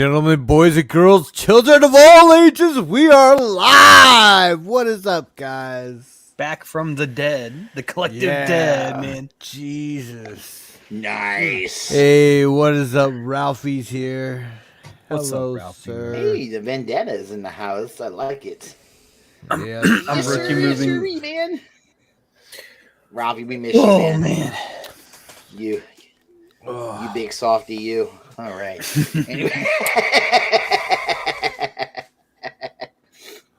gentlemen, boys and girls, children of all ages, we are live. What is up, guys? Back from the dead, the collective dead, man. Jesus. Nice. Hey, what is up? Ralphie's here. What's Hello, up, Ralphie? sir. Hey, the vendetta is in the house. I like it. Yeah, I'm Yes, rookie sir, moving. yes, sir, man. Ralphie, we miss you, Oh man. man. You big softy, you. All right. Anyway.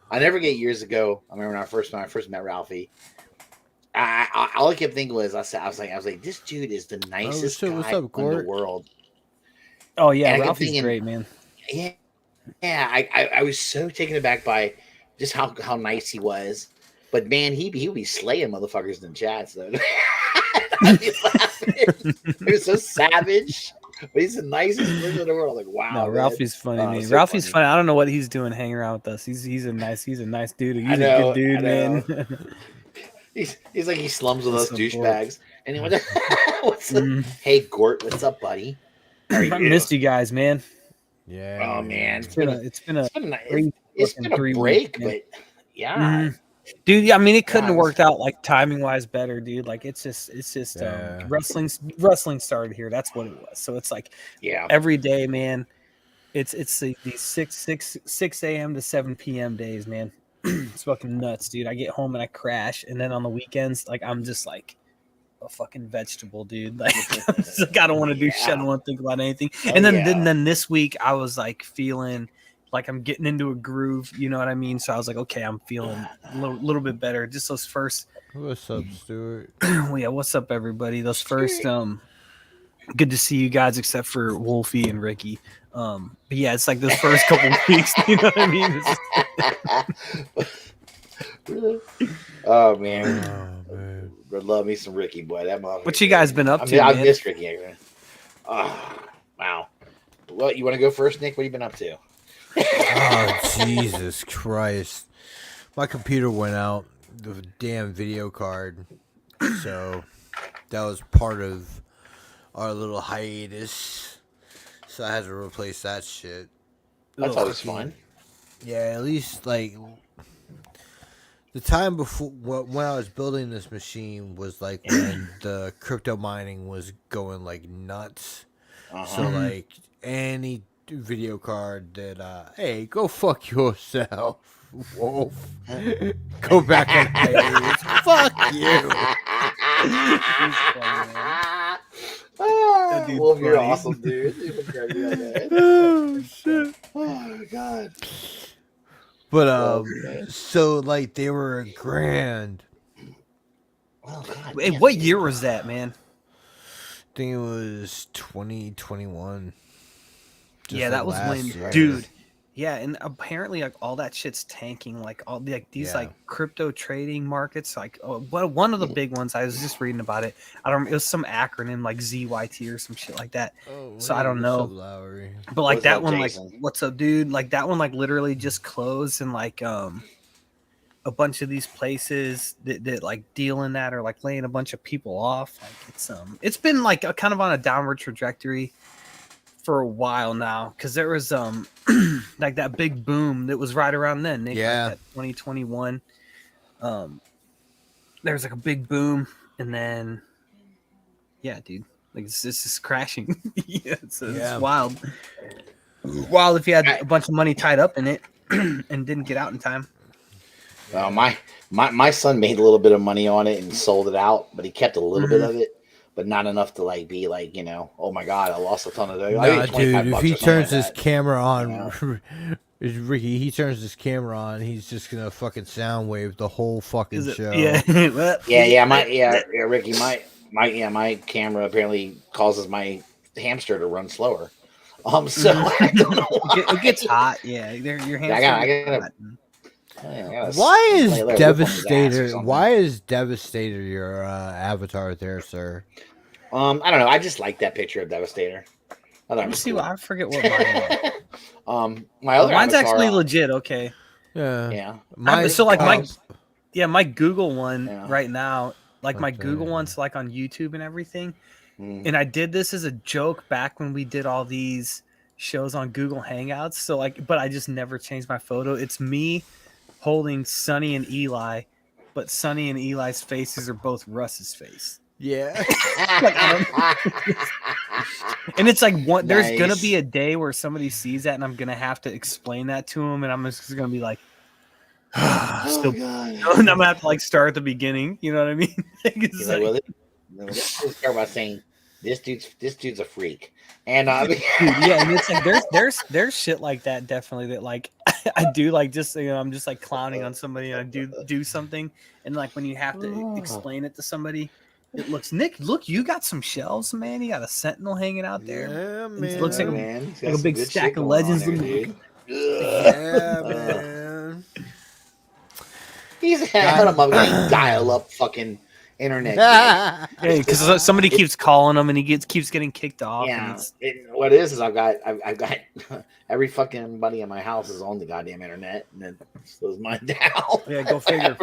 I never forget years ago. I remember when I first met Ralphie. All I kept thinking was, I was like, this dude is the nicest shit, guy what's up, in Gort? the world. Oh yeah, And I kept Ralphie's thinking, great, man. Yeah, I was so taken aback by just how nice he was. But man, he would be slaying motherfuckers in the chats though. I'd be laughing. He was so savage, but he's the nicest person in the world. Like wow, No, man. Ralphie's funny, man. So Ralphie's funny. I don't know what he's doing hanging around with us. He's a nice dude. He's a good dude, man. He's like he slums with What's us up, Gort? douchebags. Anyway, what's up? Hey Gort, what's up, buddy? I missed you guys, man. Yeah. Oh man, It's been a it's been a fucking break, weeks, but yeah. Dude, I mean, it couldn't have Yeah, worked out like timing wise better, dude. Like it's just Yeah. wrestling started here. That's what it was. So it's like Yeah. every day, man. It's these 6 a.m. to 7 p.m. days, man. It's fucking nuts, dude. I get home and I crash, and then on the weekends, like I'm just like a fucking vegetable, dude. Like, I'm just, like I don't want to do shit. I don't want to think about anything. Oh, And then, yeah. then this week, I was like feeling like I'm getting into a groove. You know what I mean? So I was like, okay, I'm feeling a little bit better. Just those first. What's up, Stuart? Well, yeah, what's up, everybody? Those first. Good to see you guys, except for Wolfie and Ricky. But yeah, it's like those first couple weeks. You know what I mean? Oh man. Oh, man. Would love me some Ricky, boy. That motherfucker. What you guys been up to, I man? miss Ricky. Man. Oh, wow. Well, you want to go first, Nick? What have you been up to? Oh, Jesus Christ. My computer went out, the damn video card. So that was part of our little hiatus. So I had to replace that shit. That's always fun. Yeah, at least like the time before when I was building this machine was like when the crypto mining was going like nuts. So like any video card that hey, go fuck yourself, Wolf. Go back on hiatus. Fuck you. Wolf, you're awesome, dude. Oh shit. Oh god. But so like they were grand. Oh, god. Hey, what year was that, man? I think it was 2021. Yeah, that was when, dude. Yeah, and apparently, like all that shit's tanking. Like all like these like crypto trading markets. Like one of the big ones. I was just reading about it. I don't. It was some acronym like ZYT or some shit like that. Oh, so I don't know. Lowry? But like What's that up, one, Jason? like what's up, dude? Like that one, like literally just closed, and like a bunch of these places that like deal in that are like laying a bunch of people off. Like it's been like a kind of on a downward trajectory for a while now, because there was like that big boom that was right around then, Nick, Yeah. like that 2021. There was like a big boom, and then dude, like it's just crashing. It's wild. Wild if you had a bunch of money tied up in it and didn't get out in time. Well, my son made a little bit of money on it and sold it out, but he kept a little bit of it, but not enough to like be like, you know, oh my god, I lost a ton of dollars. Nah, dude, if he turns his camera on, Ricky, he turns his camera on, he's just gonna fucking sound wave the whole fucking show. Yeah, Ricky, my camera apparently causes my hamster to run slower. So I don't know why. It gets hot. Yeah, your hands. I gotta Why is like, Devastator? Why is Devastator your avatar there, sir? I don't know. I just like that picture of Devastator. Let me see. I forget what mine was. My other mine's avatar, actually legit. Okay. Yeah. So like my Google one right now, like my Google one's like on YouTube and everything. And I did this as a joke back when we did all these shows on Google Hangouts. So like, but I just never changed my photo. It's me holding Sonny and Eli, but Sonny and Eli's faces are both Russ's face. Yeah. Like, and it's like one. There's gonna Nice. be a day where somebody sees that, and I'm gonna have to explain that to him, and I'm just gonna be like, Oh, so, God. and I'm gonna have to like start at the beginning. You know what I mean? It's He's like, well, let's start by saying this dude's a freak, and dude, yeah, and it's like there's shit like that definitely that like I do like just I'm just like clowning on somebody and I do something and like when you have to explain it to somebody, it looks Nick, look, you got some shelves, man. You got a Sentinel hanging out there. Yeah, It man. looks like a, man, he's got like a some big good stack shit of going on Legends. there, dude. Yeah, man. He's having a dial up fucking internet. Yeah, because somebody keeps calling him and he keeps getting kicked off. Yeah, And what it is I've got every fucking buddy in my house is on the goddamn internet, and then slows mine down. yeah, go figure.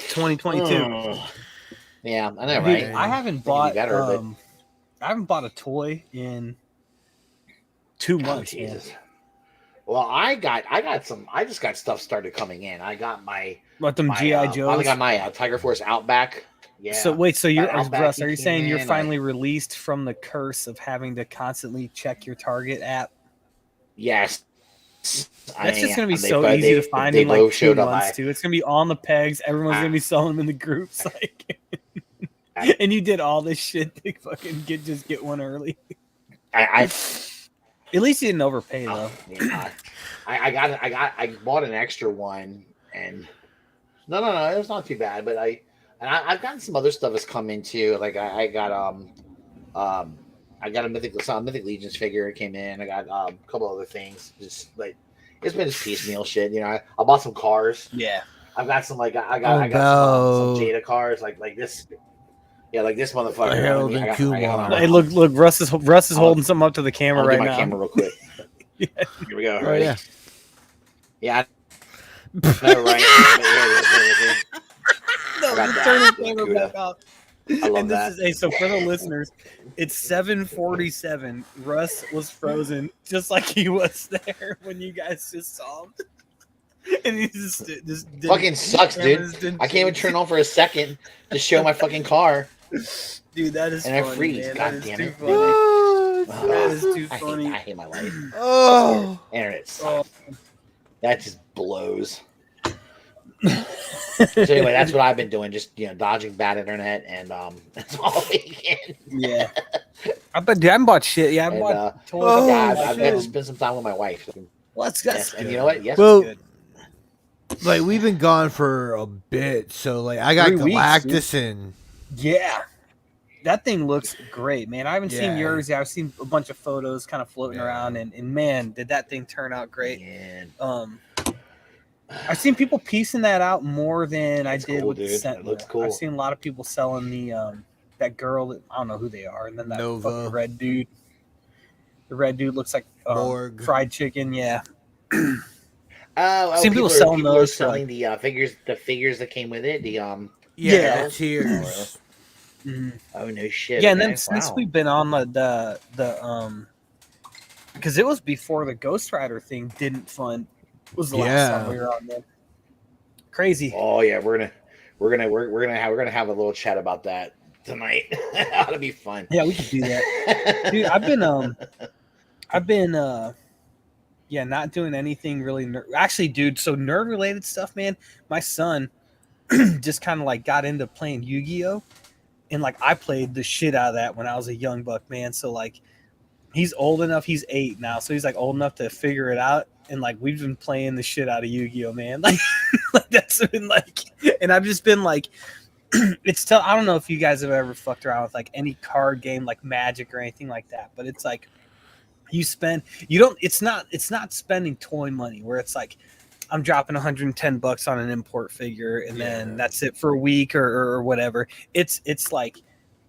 2022. Yeah, I know, Dude, right? I haven't Maybe bought better, but- I haven't bought a toy in 2 months. Oh, Jesus. Well, I just got stuff started coming in. I got my Them GI Joes. I got my Tiger Force Outback. Yeah. So wait, so you're Outback Russ? Are you came saying you're in, finally released from the curse of having to constantly check your Target app? Yes. That's just gonna be so easy to find in like 2 months too. It's gonna be on the pegs. Everyone's gonna be selling them in the groups, like. And you did all this shit to fucking get one early. At least you didn't overpay though. Yeah. I bought an extra one, and no, it was not too bad. But I've gotten some other stuff that's come in too. Like I got a Mythic Legions figure. It came in. I got a couple other things. Just like it's been just piecemeal shit. You know, I bought some cars. Yeah, I've got some like I got some Jada cars like this. Yeah, like this motherfucker. Harold and Kumar. Hey, look! Russ is holding something up to the camera right my now. Camera real quick. Yeah. Here we go. Oh, Ready? yeah. Yeah. No, right. No, Got that. turn the camera Cuda. back up. I love And this that. is hey, so for the listeners, it's 7:47. Russ was frozen just like he was there when you guys just saw him. And he just didn't- Fucking sucks, cameras dude. didn't I can't even change. turn on for a second to show my fucking car, Dude, that is and I funny, freeze. man. God That is damn too it! funny. What? That is too I funny. hate my life. Oh. Internet Oh. sucks. That just blows. So anyway, that's what I've been doing. Just dodging bad internet, and that's all weekend. Yeah. I haven't bought shit. Yeah, I And, bought toys. oh, yeah, I've had to shit. spend some time with my wife. Well, that's Yes, and you know what? Yes, Well, good. like we've been gone for a bit, so like I got 3 weeks, Galactus and Yeah. That thing looks great, man. I haven't seen Yeah. yours yet. I've seen a bunch of photos kind of floating Yeah. around, and man, did that thing turn out great. man. I've seen people piecing that out more than I It's did cool, with the dude. It Sentinel. looks cool. I've seen a lot of people selling the that girl that I don't know who they are, and then that Nova. fucking red dude. The red dude looks like Morg. fried chicken. Yeah, Oh, seen people selling people those are for, selling the figures that came with it. Yeah. Tears. Mhm. Oh no shit. Yeah, and okay, then since wow. we've been on the because it was before the Ghost Rider thing didn't fund. Was the last time we were on there. Crazy. Oh yeah, we're gonna have a little chat about that tonight. That'll be fun. Yeah, we could do that. Dude, I've been not doing anything really actually, dude, so nerd related stuff, man. My son just kind of like got into playing Yu-Gi-Oh, and like I played the shit out of that when I was a young buck, man. So like he's old enough, he's 8 now, so he's like old enough to figure it out, and like we've been playing the shit out of Yu-Gi-Oh, man. Like, like that's been like, and I've just been like, I don't know if you guys have ever fucked around with like any card game like Magic or anything like that, but it's like it's not spending toy money where it's like I'm dropping $110 on an import figure and then that's it for a week or whatever. It's like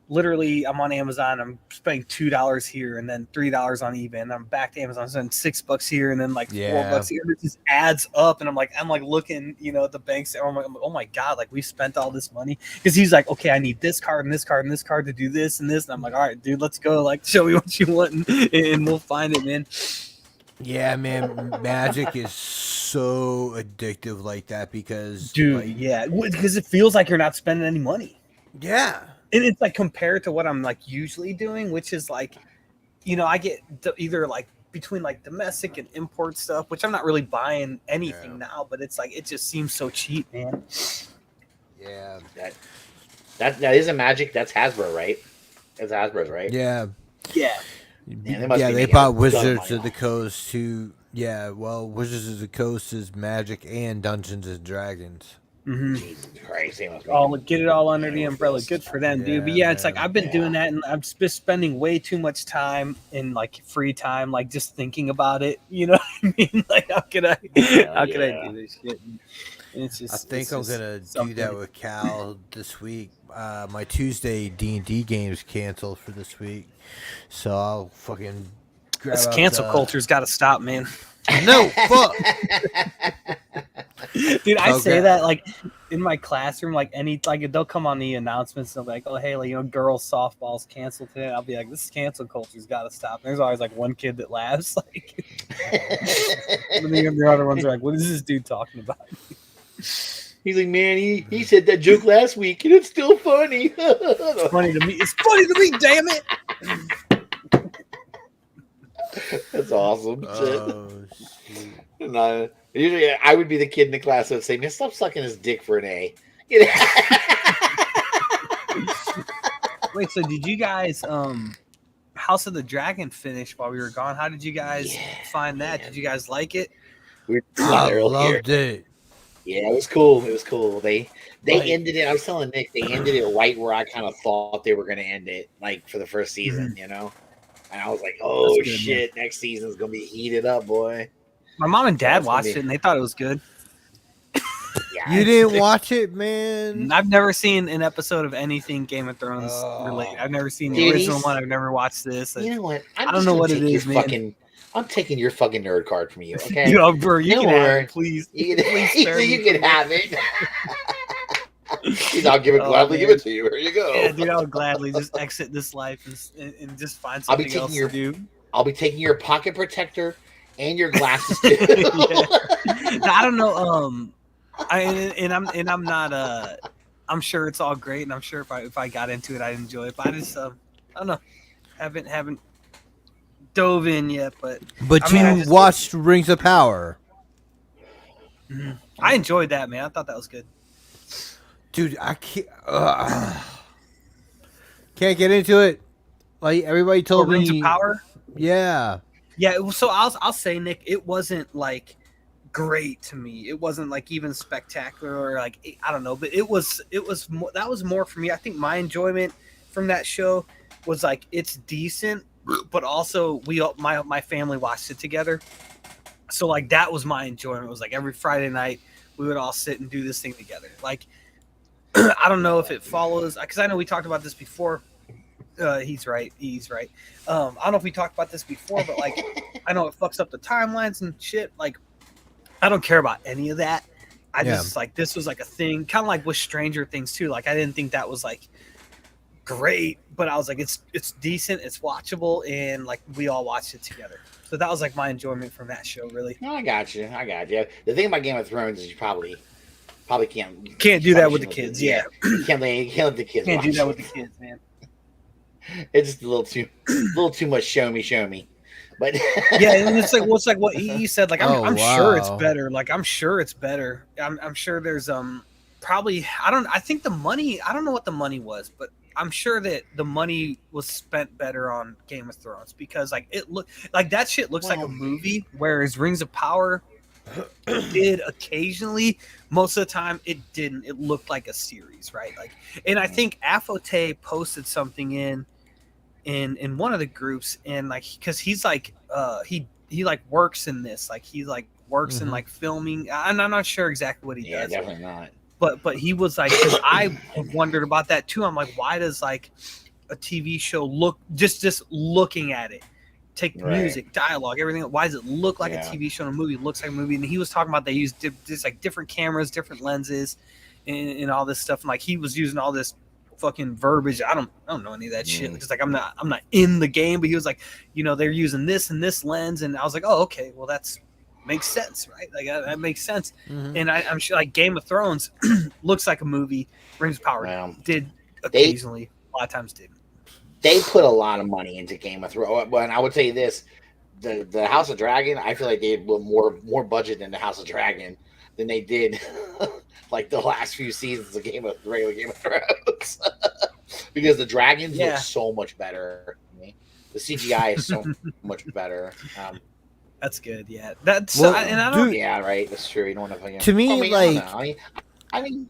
literally I'm on Amazon, I'm spending $2 here and then $3 on eBay, and I'm back to Amazon spending $6 here and then like $4 here. It just adds up, and I'm like looking, at the banks, and I'm like, oh my god, like we spent all this money, because he's like, okay, I need this card and this card and this card to do this and this, and I'm like, all right, dude, let's go, like show me what you want, and we'll find it, man. Yeah, man, Magic is so addictive like that because, dude, because it feels like you're not spending any money. Yeah. And it's like compared to what I'm like usually doing, which is like, I get either like between like domestic and import stuff, which I'm not really buying anything now, but it's like, it just seems so cheap, man. Yeah. That isn't Magic. That's Hasbro, right? It's Hasbro's, right? Yeah. Yeah. They bought Wizards of the Coast too. Yeah, well, Wizards of the Coast is Magic and Dungeons and Dragons. Mm-hmm. Jesus Christ, get it all under the umbrella. Good for them, dude. But it's like I've been doing that, and I'm just spending way too much time in like free time, like just thinking about it. You know what I mean? Like, how could I do this shit? And it's just, I think I'm gonna do that with Cal this week. My Tuesday D&D game's canceled for this week, so I'll fucking grab this cancel culture's got to stop, man. No, fuck. Dude, I say that like in my classroom, like they'll come on the announcements, they'll be like, oh hey, like, girls softball's canceled today. I'll be like, this cancel culture's got to stop. And there's always like one kid that laughs, like, and the other ones are like, what is this dude talking about? He's like, man, he said that joke last week, and it's still funny. It's funny to me. It's funny to me, damn it. That's awesome. Oh, shit. Usually, I would be the kid in the class that would say, man, stop sucking his dick for an A. Wait, so did you guys House of the Dragon finish while we were gone? How did you guys find that? Man. Did you guys like it? I loved it. Yeah, it was cool. It was cool. They ended it. I was telling Nick, they ended it right where I kind of thought they were going to end it, like for the first season, And I was like, oh good, shit, man. Next season's going to be heated up, boy. My mom and dad watched it, and they thought it was good. Yeah, you didn't watch it, man? I've never seen an episode of anything Game of Thrones related. I've never seen the original one. I've never watched this. You know what? I don't know what it is, man. I'm taking your fucking nerd card from you, okay? Bro, you can have it, please. You can have it. I'll gladly give it to you. Here you go. Yeah, dude, I'll gladly just exit this life and just find something else to do. I'll be taking your pocket protector and your glasses too. I don't know. I'm not. I'm sure it's all great, and I'm sure if I got into it, I'd enjoy it. But I just I don't know. Haven't dove in yet, but you watched Rings of Power. Mm-hmm. I enjoyed that, man. I thought that was good. Dude, I can't get into it. Like everybody told me, Rings of Power. Yeah. So I'll say, Nick, it wasn't like great to me. It wasn't like even spectacular or like I don't know, but it was more, that was more for me. I think my enjoyment from that show was like it's decent, but also my family watched it together. So like that was my enjoyment. It was like every Friday night we would all sit and do this thing together. Like I don't know if it follows because I know we talked about this before. He's right. I don't know if we talked about this before, but like I know it fucks up the timelines and shit. Like I don't care about any of that. I just like this was like a thing, kind of like with Stranger Things too. Like I didn't think that was like great, but I was like it's decent, it's watchable, and like we all watched it together. So that was like my enjoyment from that show, really. No, I got you. The thing about Game of Thrones is you probably can't do that with the kids. Yeah, you can't let the kids. Can't do that with the kids, man. It's just a little too much show me. But yeah, and it's like what he said. Like I'm sure it's better. Like I'm sure it's better. I'm sure there's probably I think the money. I don't know what the money was, but I'm sure that the money was spent better on Game of Thrones because like it looked like that shit looks like a movie, whereas Rings of Power did occasionally. Most of the time it didn't. It looked like a series, right? Like, and I think Afote posted something in one of the groups, and like because he's like he like works in this, like he like works in like filming, and I'm not sure exactly what he does. Definitely not. But he was like, because I wondered about that too. I'm like, why does like a TV show look just looking at it. Take Right. music, dialogue, everything. Why does it look like a Yeah. TV show and a movie? It looks like a movie. And he was talking about they use just like different cameras, different lenses, and all this stuff. And like he was using all this fucking verbiage. I don't know any of that shit because like I'm not in the game. But he was like, they're using this and this lens, and I was like, oh, okay, well that's makes sense, right? Like that makes sense. Mhm. And I'm sure like Game of Thrones looks like a movie. Rings of Power Well, did occasionally, a lot of times didn't. They put a lot of money into Game of Thrones. But I would say this: the House of Dragon. I feel like they had more budget in the House of Dragon than they did like the last few seasons of regular Game of Thrones. Because the dragons look so much better. The CGI is so much better. That's good. Yeah, that's Well, and I don't. dude, Yeah, right. That's true. You don't want to. To me, like, I mean,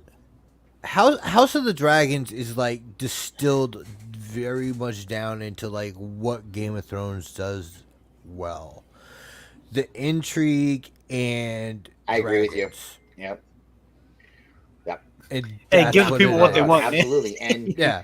House of the Dragons is like distilled very much down into like what Game of Thrones does well, the intrigue and I agree with you. dragons. Yep. And Hey, that's give the people it what is. they want, man. Absolutely, and Yeah,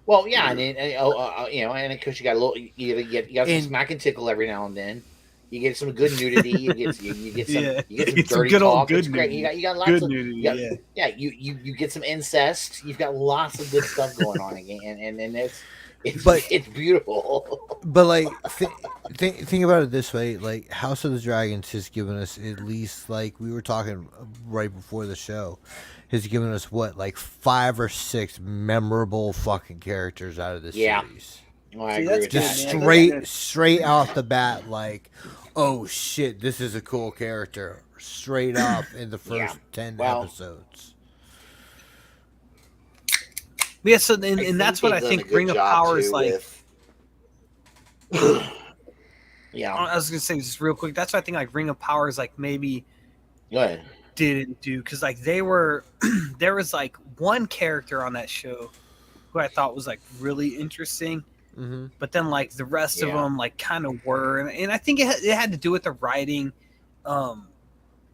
well, yeah, and and of course you got a little, you got some And- smack and tickle every now and then. You get some good nudity. You get some you get some It's some dirty good old talk. good It's great. nudity. You got lots Good of nudity, you got- yeah. yeah. You get some incest. You've got lots of good stuff going on again, and But- it's beautiful. but like think about it this way: like House of the Dragons has given us at least, like we were talking right before the show, has given us what, like 5 or 6 memorable fucking characters out of this Yeah. series. Oh, I See, agree that's with good, that. man. Straight off the bat, like, oh shit, this is a cool character. Straight off in the first Yeah. 10 Well- episodes. Yeah, so I and that's what I they've done a think good Ring of job, Power is too, like. with- yeah, I was gonna say just real quick. That's what I think like Ring of Power is like maybe go ahead. didn't do because like they were there was like one character on that show who I thought was like really interesting, Mm-hmm. but then like the rest of Yeah. them like kind of were, and I think it had to do with the writing.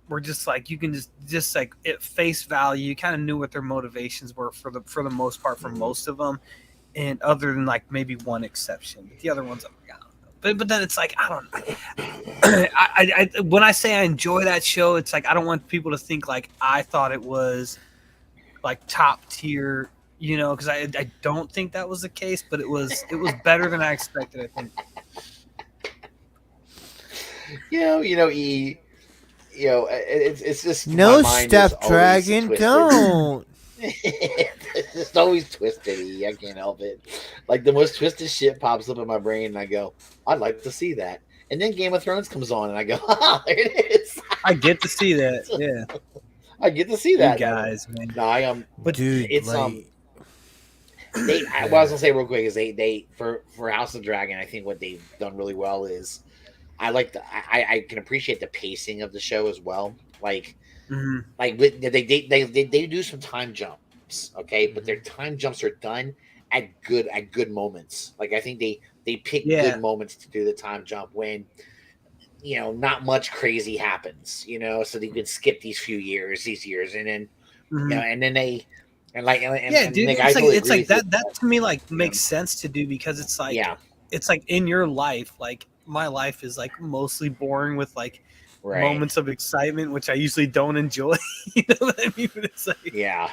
Where just like you can just like at face value, you kind of knew what their motivations were for the most part for most of them, and other than like maybe one exception, but the other ones I'm like, I don't know. But then it's like I don't. I when I say I enjoy that show, it's like I don't want people to think like I thought it was like top tier, because I don't think that was the case, but it was better than I expected. I think. It's just No, my mind Step is always Dragon, twisted. don't. It's just always twisted. I can't help it. Like the most twisted shit pops up in my brain, and I go, "I'd like to see that." And then Game of Thrones comes on, and I go, "Ah, there it is." I get to see that. Yeah, I get to see that. you guys, man. No, I am. But Dude, it's like, what I was gonna say real quick is they for House of Dragon, I think what they've done really well is I can appreciate the pacing of the show as well. Like mhm. they do some time jumps, okay, but their time jumps are done at good moments. Like I think they pick Yeah. good moments to do the time jump when not much crazy happens, so they can skip these years, and then Mhm. and then they and like and, Yeah, and dude, Nick, it's I like totally it's agree like with you. that to me like makes sense to do because it's like Yeah, it's like in your life, like my life is like mostly boring with like right. moments of excitement, which I usually don't enjoy. You know what I mean? But it's like Yeah.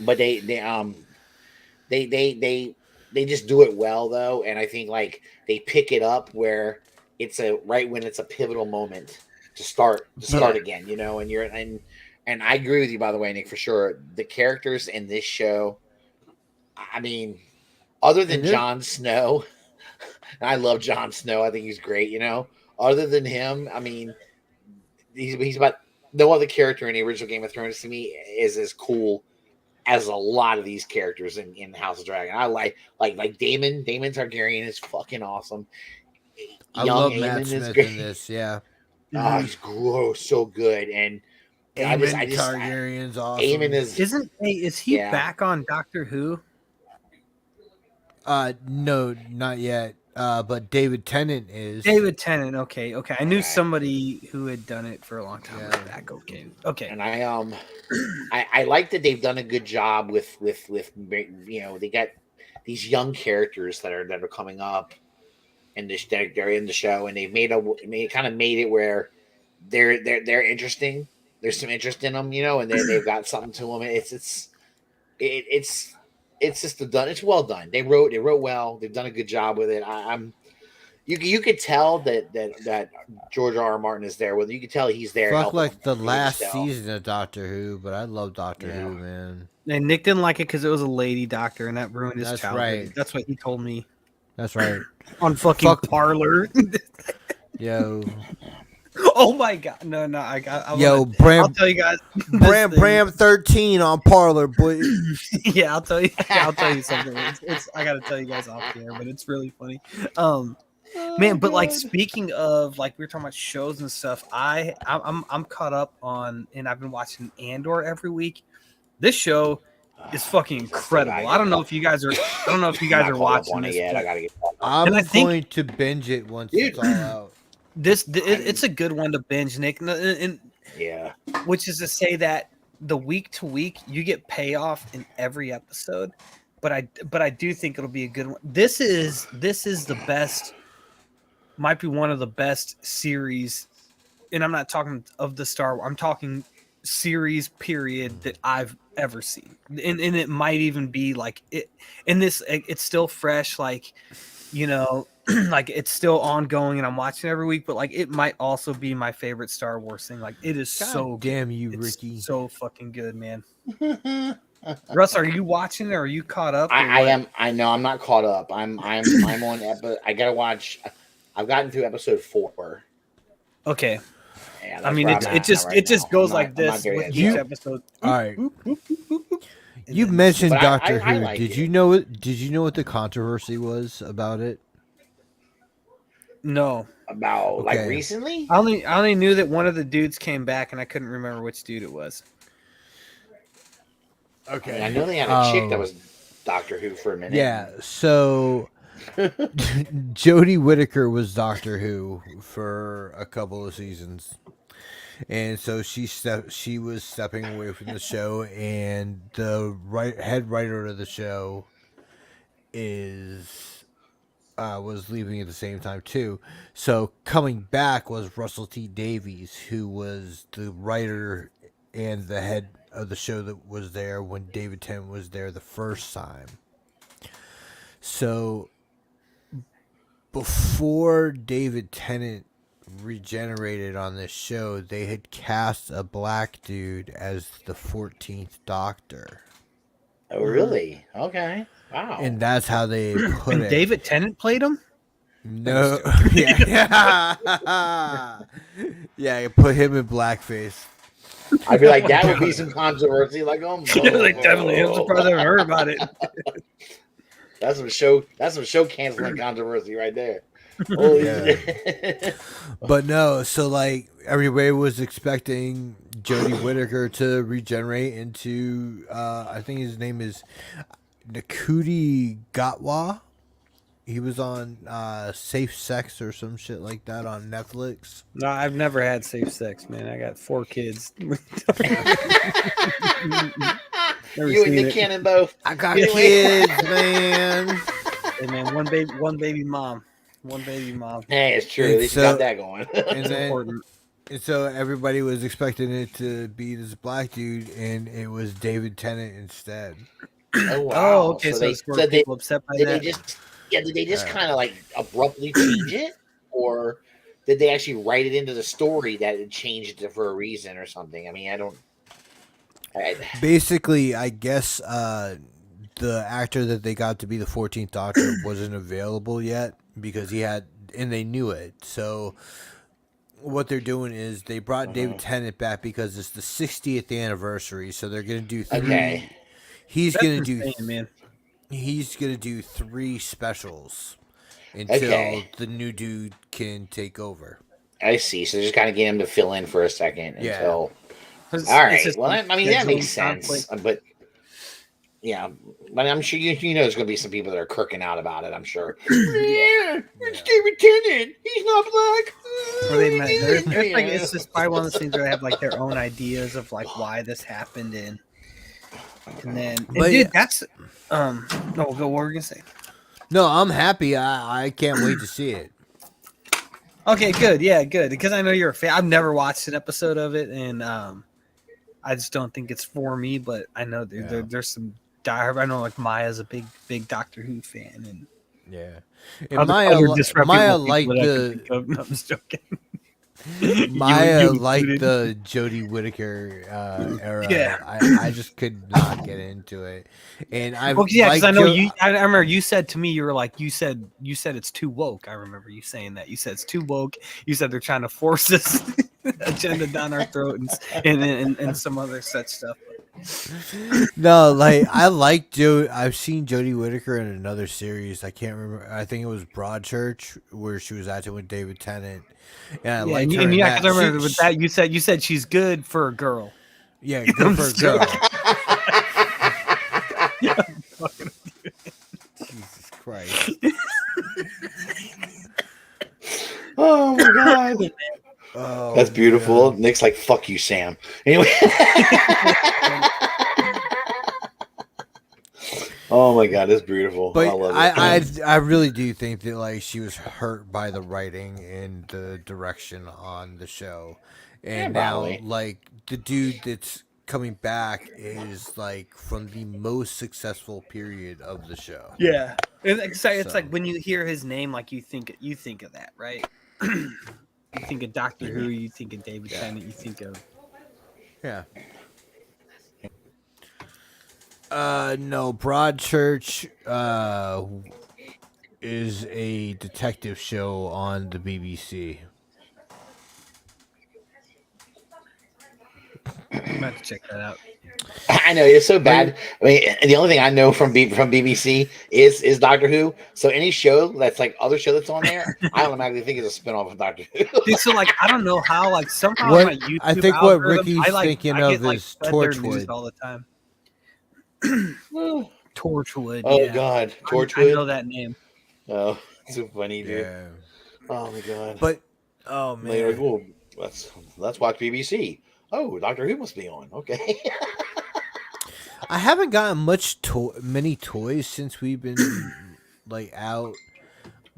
But they just do it well though, and I think like they pick it up where it's when it's a pivotal moment to start again, and you're and I agree with you, by the way, Nick, for sure. The characters in this show, I mean, other than And they're- Jon Snow, and I love Jon Snow. I think he's great. Other than him, I mean, he's about no other character in the original Game of Thrones to me is as cool as a lot of these characters in House of Dragon. I like Daemon. Daemon Targaryen is fucking awesome. I Young love Aemon Matt is Smith great. in this, yeah. Oh, he's so good. And Aemon I just Targaryen's awesome. Aemon is he Yeah. back on Doctor Who? No, not yet. but David Tennant is. David Tennant. Okay. I knew Okay. somebody who had done it for a long time Yeah. back. Okay. And I like that they've done a good job with they got these young characters that are coming up, and they're in the show, and they've made it where they're interesting. There's some interest in them, and they've got something to them. It's just done. It's well done. They wrote well. They've done a good job with it. You could tell that George R. Martin is there. Well, you could tell he's there. Fuck helping like the them. You can last just tell. season of Doctor Who, but I love Doctor Yeah. Who, man. And Nick didn't like it because it was a lady doctor, and that ruined his That's childhood. right. That's what he told me That's right. on fucking Parlor. Yo, Oh my god! No, I yo, I'll Bram, tell you guys. Bram 13 on Parlor, boy. Yeah, I'll tell you. I'll tell you something. I gotta tell you guys off here, but it's really funny. Man, but like speaking of like we were talking about shows and stuff, I'm caught up on, and I've been watching Andor every week. This show is fucking incredible. I don't know if you guys are. I don't know if you guys are watching this yet. I but gotta get. I'm I think- going to binge it once it's all out. it's a good one to binge, Nick. And Yeah. which is to say that the week to week you get payoff in every episode. But I do think it'll be a good one. This is the best. Might be one of the best series, and I'm not talking of the Star Wars. I'm talking series period that I've ever seen, and it might even be like it. In this, it's still fresh, like like it's still ongoing, and I'm watching every week. But like, it might also be my favorite Star Wars thing. Like, it is God so damn you, it's Ricky. so fucking good, man. Russ, are you watching it? Or are you caught up? I am. I know I'm not caught up. I'm on. I gotta watch. I've gotten through episode 4. Okay. Yeah, I mean, it just goes like this with each episode. All right. You mentioned But Doctor I Who. like Did it. you know it? Did you know what the controversy was about it? No, about like Okay. recently. I only knew that one of the dudes came back, and I couldn't remember which dude it was. Okay. I know they had a chick that was Doctor Who for a minute. Yeah. So Jodie Whittaker was Doctor Who for a couple of seasons, and so she was stepping away from the show, and the head writer of the show was leaving at the same time too. So coming back was Russell T Davies, who was the writer and the head of the show that was there when David Tennant was there the first time. So before David Tennant regenerated on this show, they had cast a black dude as the 14th Doctor. Oh, really? Okay. Wow. And that's how they put And it. David Tennant played him. No, yeah, you put him in blackface. I'd be like, that would be some controversy. Like, oh, They definitely. I'm surprised I haven't heard about it. That's some show canceling controversy right there. Holy shit. But no, so like everybody was expecting Jodie Whittaker to regenerate into, I think his name is Nakuti Gatwa. He was on Safe Sex or some shit like that on Netflix. No, I've never had safe sex, man. I got 4 kids. Never You and seen Nick it. Cannon both. I got kids, man. Hey, man, one baby mom. One baby mom. Hey, it's true. And At least you so- got that going. And It's then, important. and so everybody was expecting it to be this black dude, and it was David Tennant instead. Oh, wow. Oh, okay. So, they, were people upset by did that? they just kind of like abruptly change it, or did they actually write it into the story that it changed it for a reason or something? I mean, I don't. Basically, I guess the actor that they got to be the 14th Doctor wasn't available yet because he had, and they knew it. So what they're doing is they brought David Tennant back because it's the 60th anniversary. So they're gonna do 3. Okay. He's That's gonna do. insane, man. He's gonna do 3 specials until the new dude can take over. I see. So just kind of get him to fill in for a second Yeah. until. It's- All it's right. just Well, I mean that makes scheduling sense, conflict. but Yeah, but I'm sure you know there's going to be some people that are kirking out about it. I'm sure. Yeah. It's David Tennant. He's not black. Or they might. It's like Yeah. it's just probably one of those things where they have like their own ideas of like why this happened, and then But dude, yeah. that's no, go. What were you gonna say? No, I'm happy. I can't wait to see it. Okay, good. Yeah, good. Because I know you're a fan. I've never watched an episode of it, and I just don't think it's for me. But I know there's some diehard. I know like Maya's a big Doctor Who fan, and Yeah. And Maya liked the no, I'm just joking. Maya You liked included. the Jodie Whittaker era. Yeah. I just could not get into it. And I Well, yeah, because I know Jo- you. I remember you said to me, you were like, you said it's too woke. I remember you saying that. You said it's too woke. You said they're trying to force this agenda down our throat and some other such stuff. No, like I like Joe. I've seen Jodie Whittaker in another series. I can't remember. I think it was Broadchurch, where she was acting with David Tennant, and I liked her. Yeah, in because I remember She- with that you said she's good for a girl. Yeah, good for a girl. Jesus Christ. Oh my god. Oh, That's beautiful. man. Nick's like, fuck you, Sam. Anyway. Oh my god, that's beautiful. But I love it. I really do think that like she was hurt by the writing and the direction on the show, and Yeah, now probably. like the dude that's coming back is like from the most successful period of the show. Yeah, it's So- like when you hear his name, like you think of that, right? You think of Doctor Who, you think of David Tennant, you think of Yeah. No, Broadchurch is a detective show on the BBC. I'm about to check that out. I know it's so bad. I mean, the only thing I know from BBC is Doctor Who. So any show that's like other show that's on there, I automatically think it's a spinoff of Doctor Who. Dude, so like I don't know how like somehow What- my YouTube I think what algorithm, Ricky's thinking I of get, like, is fed their news Torchwood. all the time. Torchwood. Oh yeah. god, I know Torchwood. that name. Oh, so funny, dude. Yeah. Oh my god. But oh They're like, man. well, let's watch BBC. Oh, Doctor Who must be on. Okay. I haven't gotten many toys since we've been like out.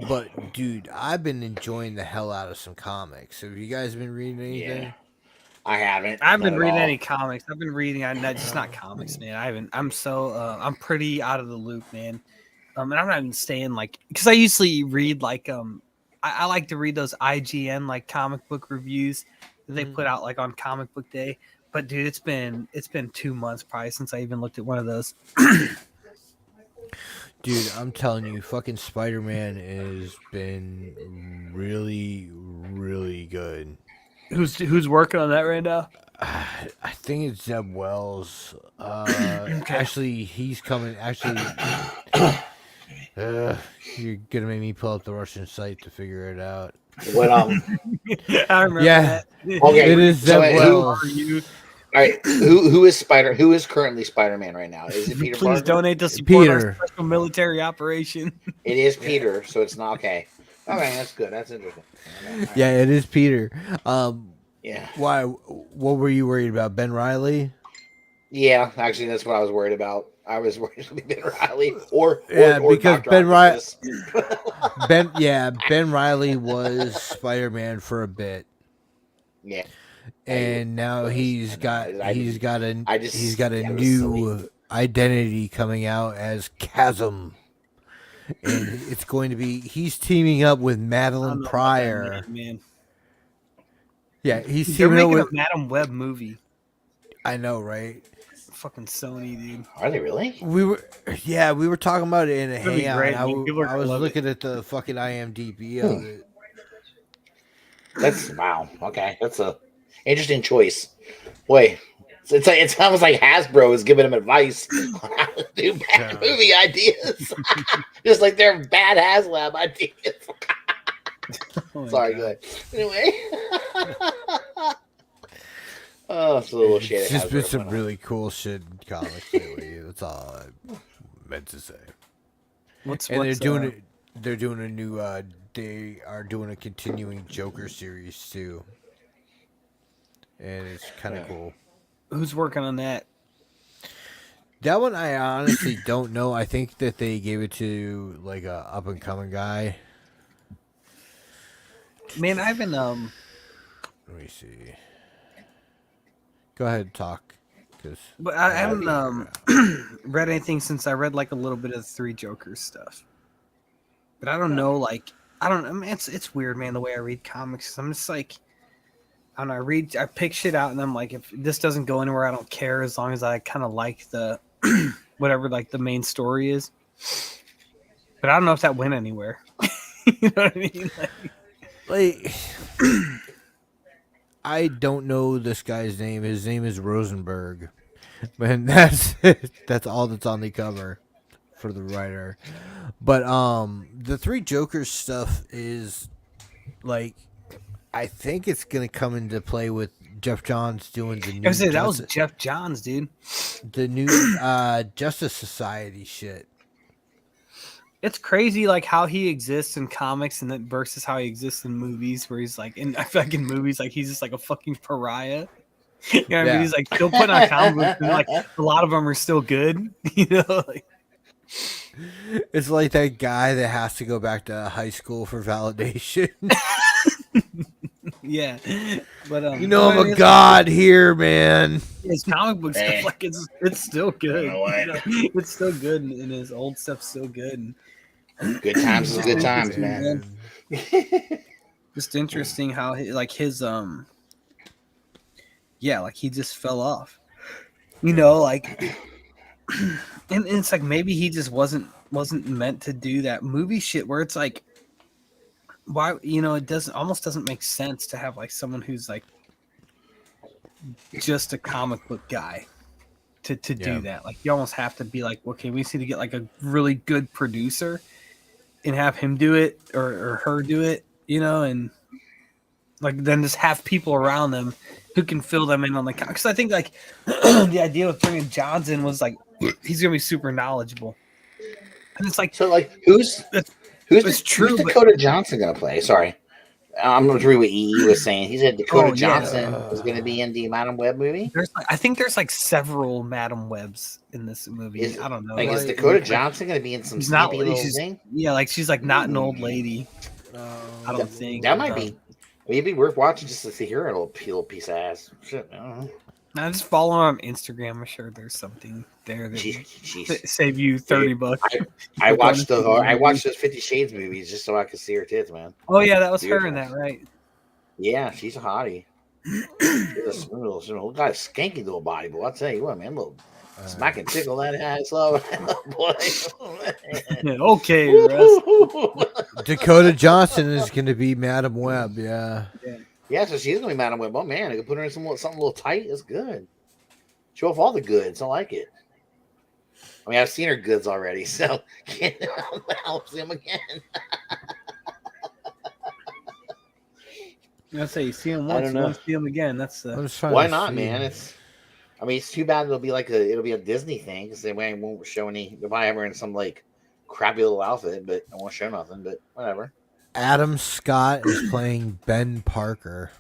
But dude, I've been enjoying the hell out of some comics. Have you guys been reading anything? Yeah. I haven't. I haven't Not been at reading all. any comics. I've been reading. Just not comics, man. I haven't. I'm so. I'm pretty out of the loop, man. And I'm not even staying like because I usually read like I like to read those IGN like comic book reviews that they put out like on Comic Book Day. But dude, it's been 2 months probably since I even looked at one of those. Dude, I'm telling you, fucking Spider-Man has been really, really good. Who's working on that right now? I think it's Zeb Wells. Actually, he's coming. Actually, you're gonna make me pull up the Russian site to figure it out. What I remember Yeah. that. Okay, It is so Zeb who- Wells. Are you? All right, who is currently Spider-Man right now? Is it Peter Please Parker? donate to support Peter. our special military operation. It is Peter, so it's not okay. Okay, that's good. That's interesting. Okay, all right. Yeah, it is Peter. Yeah. Why? What were you worried about, Ben Riley? Yeah, actually, that's what I was worried about. I was worried about Ben Riley or because Dr. Ben Riley. Octopus. Ben Riley was Spider-Man for a bit, Yeah. and now he's got I he's got a I just- he's got a it was new identity coming out as Chasm, and it's going to be he's teaming up with I don't Madeline know about that Pryor. name, man. Yeah, he's They're teaming up making with. a Madam Web movie. I know, right? Fucking Sony, dude. Are they really? We were talking about it in a It'll be hangout. great, and man. People are I gonna was love looking at the fucking IMDb of it. That's wow. Okay, that's a interesting choice. Boy, it's almost like Hasbro is giving him advice on how to do bad Yeah. movie ideas, just like they're bad HasLab ideas. Oh my Sorry, God. go ahead. Anyway, oh, it's a little shit. It's just been some really cool shit in comics lately. That's all I meant to say. What's And what's they're doing a new. They are doing a continuing Joker series too, and it's kind of cool. who's working on that? That one I honestly don't know. I think that they gave it to like a up and coming guy. Man, I haven't Let me see. Go ahead and talk, because but I haven't read anything since I read like a little bit of the Three Jokers stuff. But I don't know, like I don't. I mean, it's weird, man. The way I read comics, I'm just like, I don't know. I pick shit out, and I'm like, if this doesn't go anywhere, I don't care as long as I kind of like the whatever like the main story is. But I don't know if that went anywhere. You know what I mean? like I don't know this guy's name. His name is Rosenberg, and that's all that's on the cover for the writer. But the Three Jokers stuff is like, I think it's gonna come into play with Jeff Johns doing the I new was saying, that was Jeff Johns, dude. Justice Society shit. It's crazy, like how he exists in comics and then versus how he exists in movies, where he's like in fucking movies, like he's just like a fucking pariah. You know what I mean? Yeah. He's like still putting on comic books, and like a lot of them are still good. You know, like It's like that guy that has to go back to high school for validation. yeah. But You know, I'm a god here, man. his comic book Hey. stuff, like it's still good. You know what? It's still good, and his old stuff's still good. And Good times is good times, man. just interesting how like his yeah, like he just fell off. You know, like and it's like maybe he just wasn't meant to do that movie shit where it's like, why, you know, it almost doesn't make sense to have like someone who's like just a comic book guy to Yeah. do that. Like you almost have to be like, okay, we just need to get like a really good producer and have him do it or her do it, you know, and like then just have people around them who can fill them in on the because I think like the idea with bringing Johnson was like he's gonna be super knowledgeable, and it's like So, like, who's it's true, who's but- Dakota Johnson gonna play? Sorry, I'm gonna agree with E was saying. He said Dakota Oh, yeah. Johnson was gonna be in the Madam Web movie. there's like, I think there's like several Madam Webs in this movie. Is, I don't know. like, is Like, Dakota like, Johnson gonna be in some she's not snippy little she's, thing? yeah, like she's like not an old lady. I don't think That might be. Maybe worth watching just to see her a little piece of ass. Shit, I don't know. I just follow her on Instagram. I'm sure there's something there that She's save you $30. I watched those 50 Shades movies just so I could see her tits, man. Oh yeah, that was her in Beautiful. that, right? Yeah, she's a hottie. She's a smooth little got a skanky little body, boy. I'll tell you what, man, little smack and tickle that ass up, boy. Okay, Russ. Dakota Johnson is going to be Madam Web. Yeah. Yeah, so she's gonna be Madam Web. Oh man, I could put her in something a little tight. That's good. Show off all the goods. I like it. I mean, I've seen her goods already, so can't help see them again. I say you see him I once, don't you know. won't see him again. That's I'm just trying Why to not, see. man? It's too bad it'll be a Disney thing because they won't show any. They'll probably have her in some like crappy little outfit, but I won't show nothing. But whatever. Adam Scott is playing Ben Parker.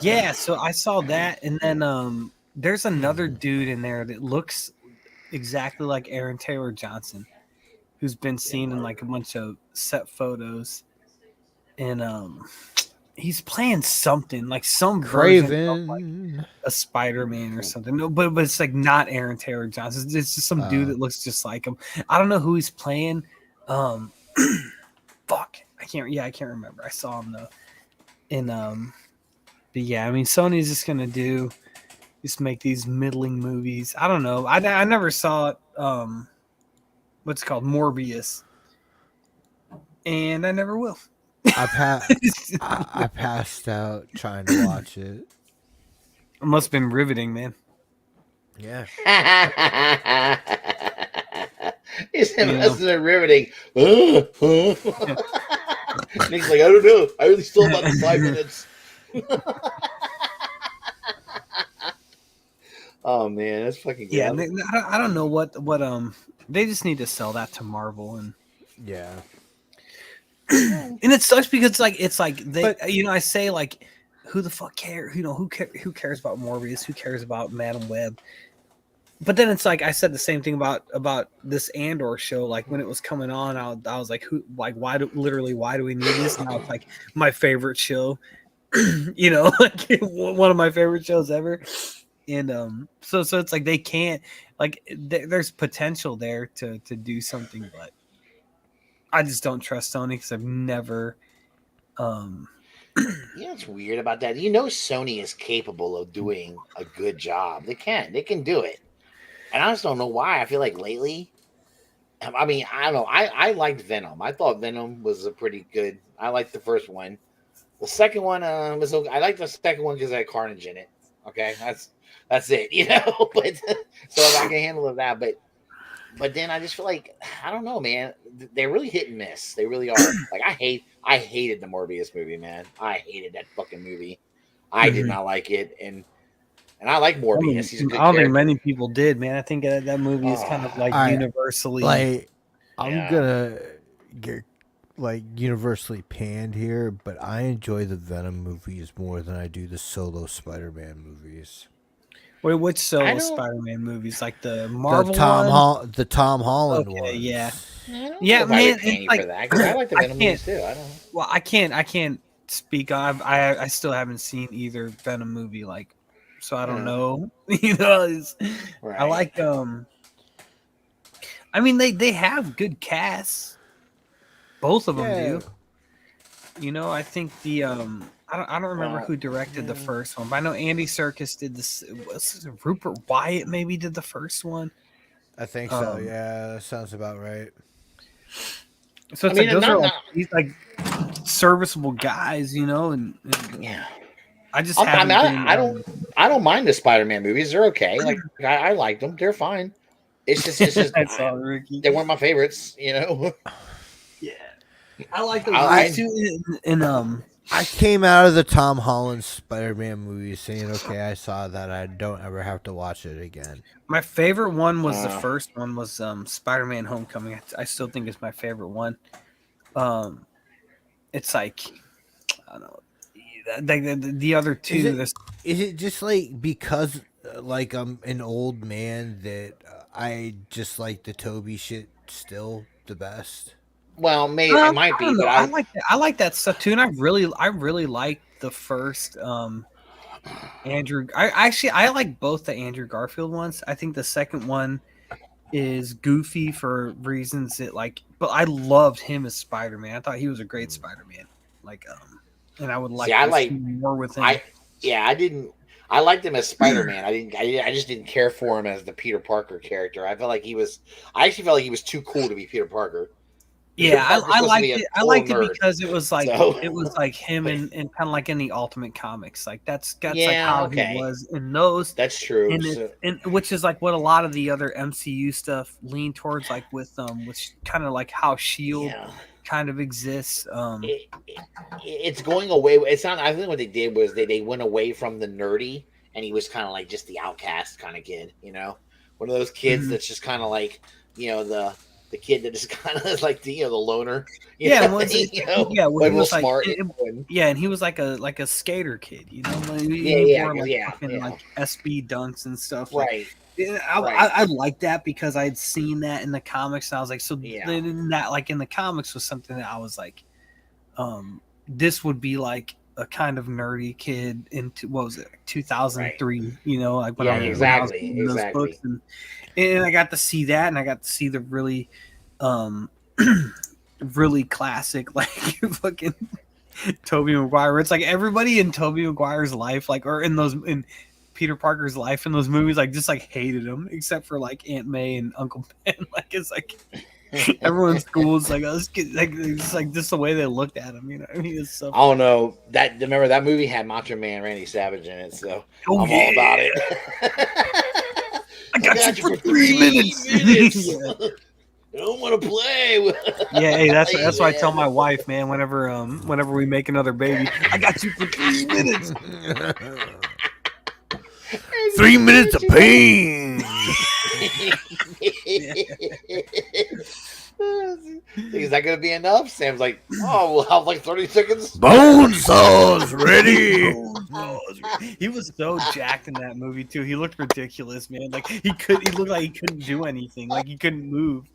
yeah. So I saw that, and then there's another dude in there that looks exactly like Aaron Taylor Johnson, who's been seen in like a bunch of set photos, and he's playing something like some version of like Craven. a Spider-Man or something. No, but it's like not Aaron Taylor Johnson. It's just some dude that looks just like him. I don't know who he's playing. Fuck, I can't remember. I saw him though. And but yeah, I mean, Sony's just gonna just make these middling movies. I don't know. I never saw it. What's it called, Morbius, and I never will. I passed out trying to watch it. It must have been riveting, man. Yeah. It's You know. invested riveting. Nick's like, I don't know. I really still about the 5 minutes. Oh man, that's fucking good. Yeah, I don't know what they just need to sell that to Marvel and Yeah. and it sucks because it's like they But- I say like who the fuck cares who cares about Morbius, who cares about Madam Web, but then it's like I said the same thing about this Andor show. Like when it was coming on, I was like, why do we need this? Now it's like my favorite show, like one of my favorite shows ever. And so it's like they can't like there's potential there to do something, but I just don't trust Sony because I've never. It's weird about that. Sony is capable of doing a good job. They can do it, and I just don't know why. I feel like lately, I mean, I don't know. I liked Venom. I thought Venom was a pretty good. I liked the first one. The second one was okay. I liked the second one because it had Carnage in it. Okay, that's it. But so I can handle that. But then I just feel like I don't know, man. They're really hit and miss. They really are. Like I hated the Morbius movie, man. I hated that fucking movie. I did not like it, and I like Morbius. He's a good I don't think character. many people did, man. I think that movie is kind of like universally. Like, I'm Yeah. gonna get like universally panned here, but I enjoy the Venom movies more than I do the solo Spider-Man movies. Wait, which I solo don't- Spider-Man movies? Like the Marvel The Tom Holland Okay, ones. yeah. I don't Yeah, know if I would man, pan it's you like- for that because I like the I Venom can't- movies too. I don't know. Well, I can't speak on. I still haven't seen either Venom movie. Like, so I don't Yeah. know. I Right. like I mean, they have good casts. Both of them Yeah. do. I think the I don't remember Well, who directed the yeah. first one, but I know Andy Serkis did this. Was it Rupert Wyatt maybe did the first one. I think so. Um, Yeah, that sounds about right. So it's I mean, like those are not- these like serviceable guys, and Yeah. I just I haven't. mean, I don't mind the Spider-Man movies. They're okay. Like I like them. They're fine. It's just That's all, Ricky. they weren't my favorites. Yeah, I like those I- guys too. And I came out of the Tom Holland Spider-Man movie saying, "Okay, I saw that. I don't ever have to watch it again." my favorite one was the first one was Spider-Man: Homecoming. I still think it's my favorite one. It's like I don't know. The other two, Is it just like because like I'm an old man that I just like the Toby shit still the best? Well, maybe it might be, don't know. but I like that stuff too, and I really like the first Andrew. I like both the Andrew Garfield ones. I think the second one is goofy for reasons that but I loved him as Spider-Man. I thought he was a great Spider-Man. And I would like I to like- see more with him. I liked him as Spider-Man. I just didn't care for him as the Peter Parker character. I actually felt like he was too cool to be Peter Parker. Peter Yeah, Parker's I supposed to liked be a it. I total liked it nerd. because it was like So- it was like him and kind of like in the Ultimate Comics. Like that's like Yeah, how okay. he was in those. That's true. And, So- and which is like what a lot of the other MCU stuff lean towards, like with which kind of like how Shield yeah. kind of exists. It's going away. It's not. I think what they did was they went away from the nerdy, and he was kind of like just the outcast kind of kid. One of those kids Mhm. that's just kind of like the kid that just kind of is like the loner. Yeah, but well, he real was like, smart. yeah, and he was like a skater kid, like, Yeah, he yeah, wore, like, yeah, fucking, yeah. like SB dunks and stuff. Like, Right. yeah, Right. I like that because I'd seen that in the comics, and I was like, so Yeah. then that like in the comics was something that I was like, this would be like a kind of nerdy kid into what was it, 2003? Like when Yeah, I was exactly, reading those exactly. books, and I got to see that, and I got to see the really, really classic like fucking Tobey Maguire. It's like everybody in Tobey Maguire's life, like or in Peter Parker's life in those movies, like just like hated him, except for like Aunt May and Uncle Ben. Like it's like everyone in school is like, oh, this kid, like it's like just the way they looked at him. I mean, it's so. I don't know that. Remember that movie had Macho Man Randy Savage in it, so Oh, I'm all about it. I got you for 3 minutes. Yeah. I don't want to play. Yeah, hey, that's what I tell Yeah. my wife, man. Whenever we make another baby, I got you for 3 minutes. It's 3 minutes of pain. Is that gonna be enough? Sam's like, oh, we'll have like 30 seconds. Bone saws ready. He was so jacked in that movie too. He looked ridiculous, man. Like he looked like he couldn't do anything. Like he couldn't move.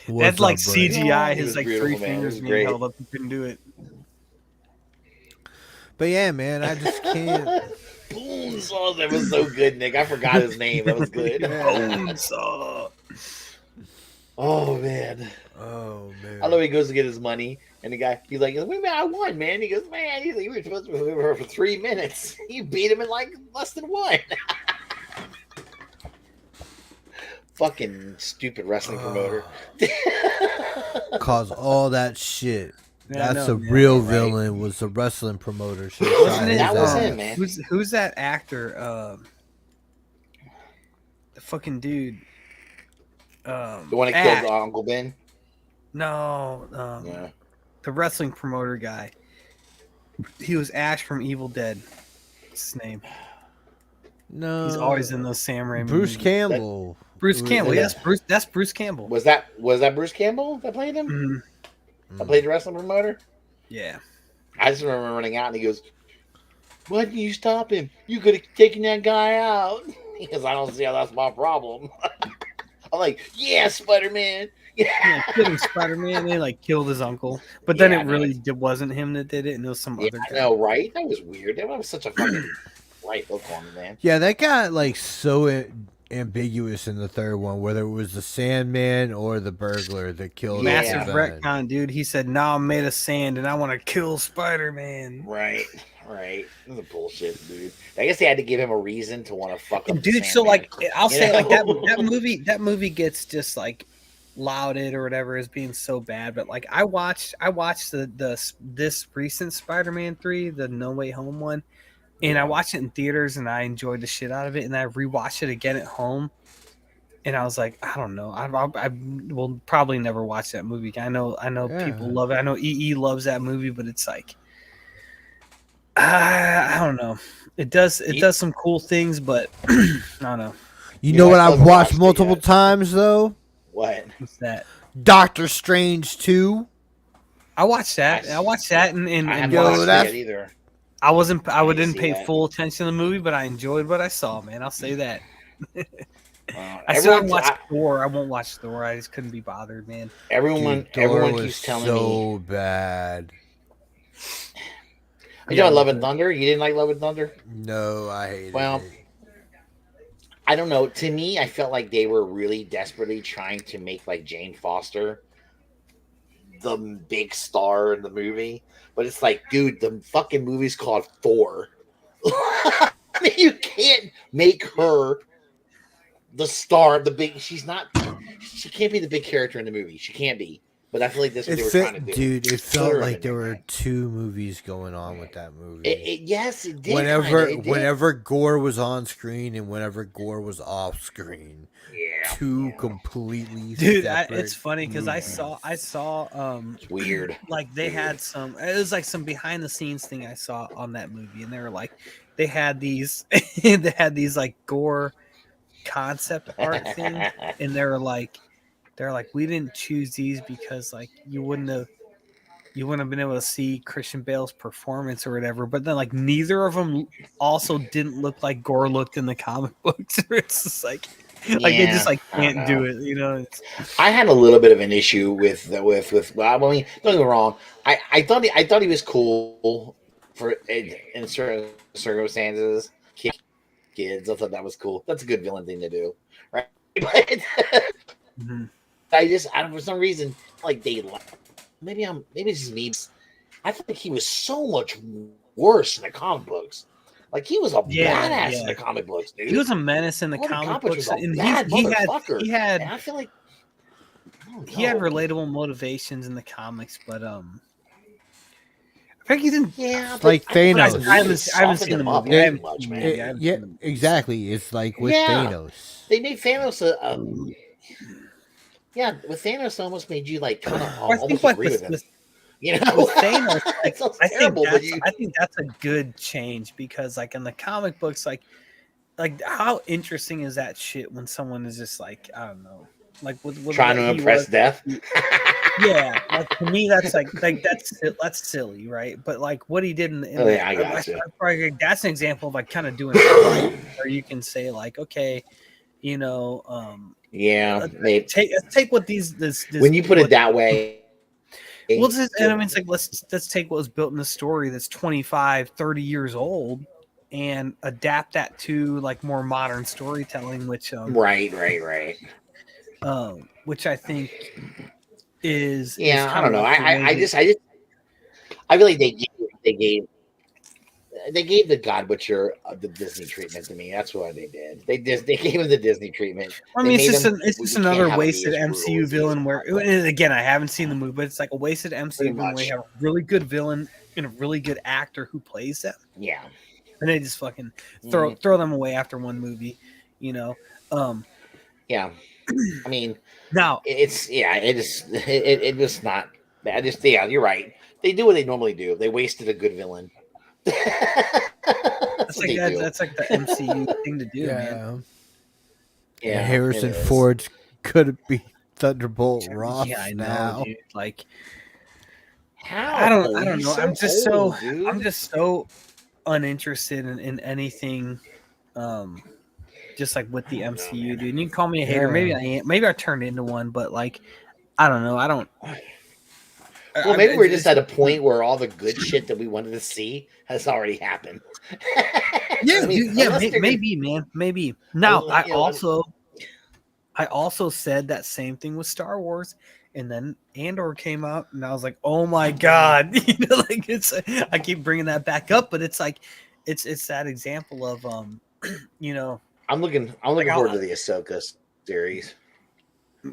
That's like buddy? CGI. He His was like beautiful, three man. It fingers was being great. held up. He couldn't do it. But yeah, man, I just can't. Bonesaw, that was so good, Nick. I forgot his name. That was good. Bonesaw. Oh man. Oh man. I know he goes to get his money, and the guy, he's like, "Wait a minute, I won, man." He goes, "Man, you were supposed to be over for 3 minutes. You beat him in like less than one." Fucking stupid wrestling promoter. Cause all that shit. Yeah, I That's know, a man. real Right. villain. Was the wrestling promoter? Shit. Wasn't it? That was um, him, man. Who's that actor? The fucking dude. The one that Ash. killed Uncle Ben. No, Yeah. the wrestling promoter guy. He was Ash from Evil Dead. What's his name? No. He's always in those Sam Raimi. Bruce movies. Campbell. Bruce Campbell. Yeah. Yes, Bruce. That's Bruce Campbell. Was that Bruce Campbell that played him? Mhm. That played the wrestling promoter. Yeah. I just remember running out, and he goes, "Why didn't you stop him? You could have taken that guy out." He goes, "I don't see how that's my problem." I'm like, "Yeah, Spider-Man." Yeah, killing Spider-Man. They like killed his uncle, but then Yeah, it really wasn't him that did it, and it was some Yeah, other I guy. know, right? That was weird. That was such a fucking right hook on him, man. Yeah, that got like so ambiguous in the third one, whether it was the Sandman or the burglar that killed. Yeah. Massive Uncle Ben. retcon, dude. He said, "Now I'm made of sand, and I want to kill Spider-Man." Right. This is bullshit, dude. I guess they had to give him a reason to want to fuck up. Dude, the so Sandman. like I'll You say like know? that movie gets just like lauded or whatever as being so bad, but like I watched this recent Spider-Man 3, the No Way Home one, and I watched it in theaters and I enjoyed the shit out of it, and I rewatched it again at home, and I was like, I don't know, I will probably never watch that movie. I know Yeah. people love it. I know EE loves that movie, but it's like I don't know. It does some cool things, but I don't know. You You know know, what I I've still haven't watched watched it multiple yet. times though? What? What's that? Doctor Strange 2. I watched that. I- I watched that, and I haven't Yo, watched it that's- yet either. I didn't didn't see pay that. full attention to the movie, but I enjoyed what I saw, man. I'll say that. I still Everyone, haven't watched Thor. I won't watch Thor. I just couldn't be bothered, man. everyone, Dude, Thor everyone was keeps telling so me. bad. You know, Love and Thunder. You didn't like Love and Thunder? No, I hated Well, it. I don't know. To me, I felt like they were really desperately trying to make like Jane Foster the big star in the movie. But it's like, dude, the fucking movie's called Thor. I mean, you can't make her the star, the big. She can't be the big character in the movie. She can't be. But I feel like that's what they were trying to do. Dude, it Put felt her in like there there, were man. 2 movies going on with that movie. Yes, it did. whenever kinda, it did. whenever Gore was on screen and whenever Gore was off screen, Yeah, two completely Dude, separate it's funny because I movies. saw it's weird. like they had some. It was like some behind the scenes thing I saw on that movie, and they were like, they had these like Gore concept art things, and they're like, we didn't choose these because like you wouldn't have been able to see Christian Bale's performance or whatever. But then like neither of them also didn't look like Gore looked in the comic books. It's just like they just like I don't can't do know. it, you know. I had a little bit of an issue with. Well, I mean, don't get me wrong. I thought he was cool for in certain circumstances. Kids, I thought that was cool. That's a good villain thing to do, right? But Mhm. for some reason, like maybe it's just me. I think he was so much worse in the comic books. Like he was a badass in the comic books, dude. He was a menace in the Holy comic Coppage books, was a and bad he motherfucker. had And I feel like I don't he had know. relatable motivations in the comics, but I think he didn't. Yeah, It's but like I feel Thanos. like I really haven't softened seen the him up movie. I too haven't much, seen the man. movie. I haven't Yeah, seen the movie. exactly. It's like with Yeah. Thanos. They made Thanos with Thanos, it almost made you like kind of Well, I almost think like agree with him. You know, with Thanos, like, it sounds I think terrible, but that's you I think that's a good change because like in the comic books, like how interesting is that shit when someone is just like, I don't know, like with trying what to he impress was. death. Yeah, like to me, that's that's silly, right? But like what he did in Oh, that, yeah, I got you. that's an example of like kind of doing it right, where you can say like, okay, you know, Yeah, let's take what this when you put it that way. well, and I mean, it's like let's take what was built in the story that's 25, 30 years old, and adapt that to like more modern storytelling, Right. which I think is Yeah, I kind of don't know. like the way that I feel like they gave the God Butcher the Disney treatment to me. That's what they did. They gave him the Disney treatment. I They mean, made him. it's We just can't another have him be wasted as brutal MCU as he is. villain. Where and again, I haven't seen the movie, but it's like a wasted Pretty MCU villain where much. you have a really good villain and a really good actor who plays them, Yeah. and they just fucking Mhm. throw them away after one movie, you know. Yeah. I mean, Now it was not bad. Just yeah, you're right. They do what they normally do. They wasted a good villain. That's that's what they do. that's like the MCU thing to do, man. Yeah. And Yeah, it Harrison is. Ford's could be Thunderbolt Yeah, Ross I know, now. dude. Like, How? I don't He's know. so old, dude. I'm just so uninterested in anything, um, just like with the I don't know, MCU, man. dude. And you can call me a hater. Maybe Yeah. I am. Maybe I turned into one, but like, I don't know. I don't. Well, maybe we're just It's, at a point where all the good shit that we wanted to see has already happened. yeah, I mean, dude. Yeah, unless they're gonna, maybe, man. Maybe. Now, you know, I also said that same thing with Star Wars, and then Andor came out, and I was like, "Oh my god!" You know, like it's. I keep bringing that back up, but it's like, it's that example of you know, I'm looking like forward to the Ahsoka series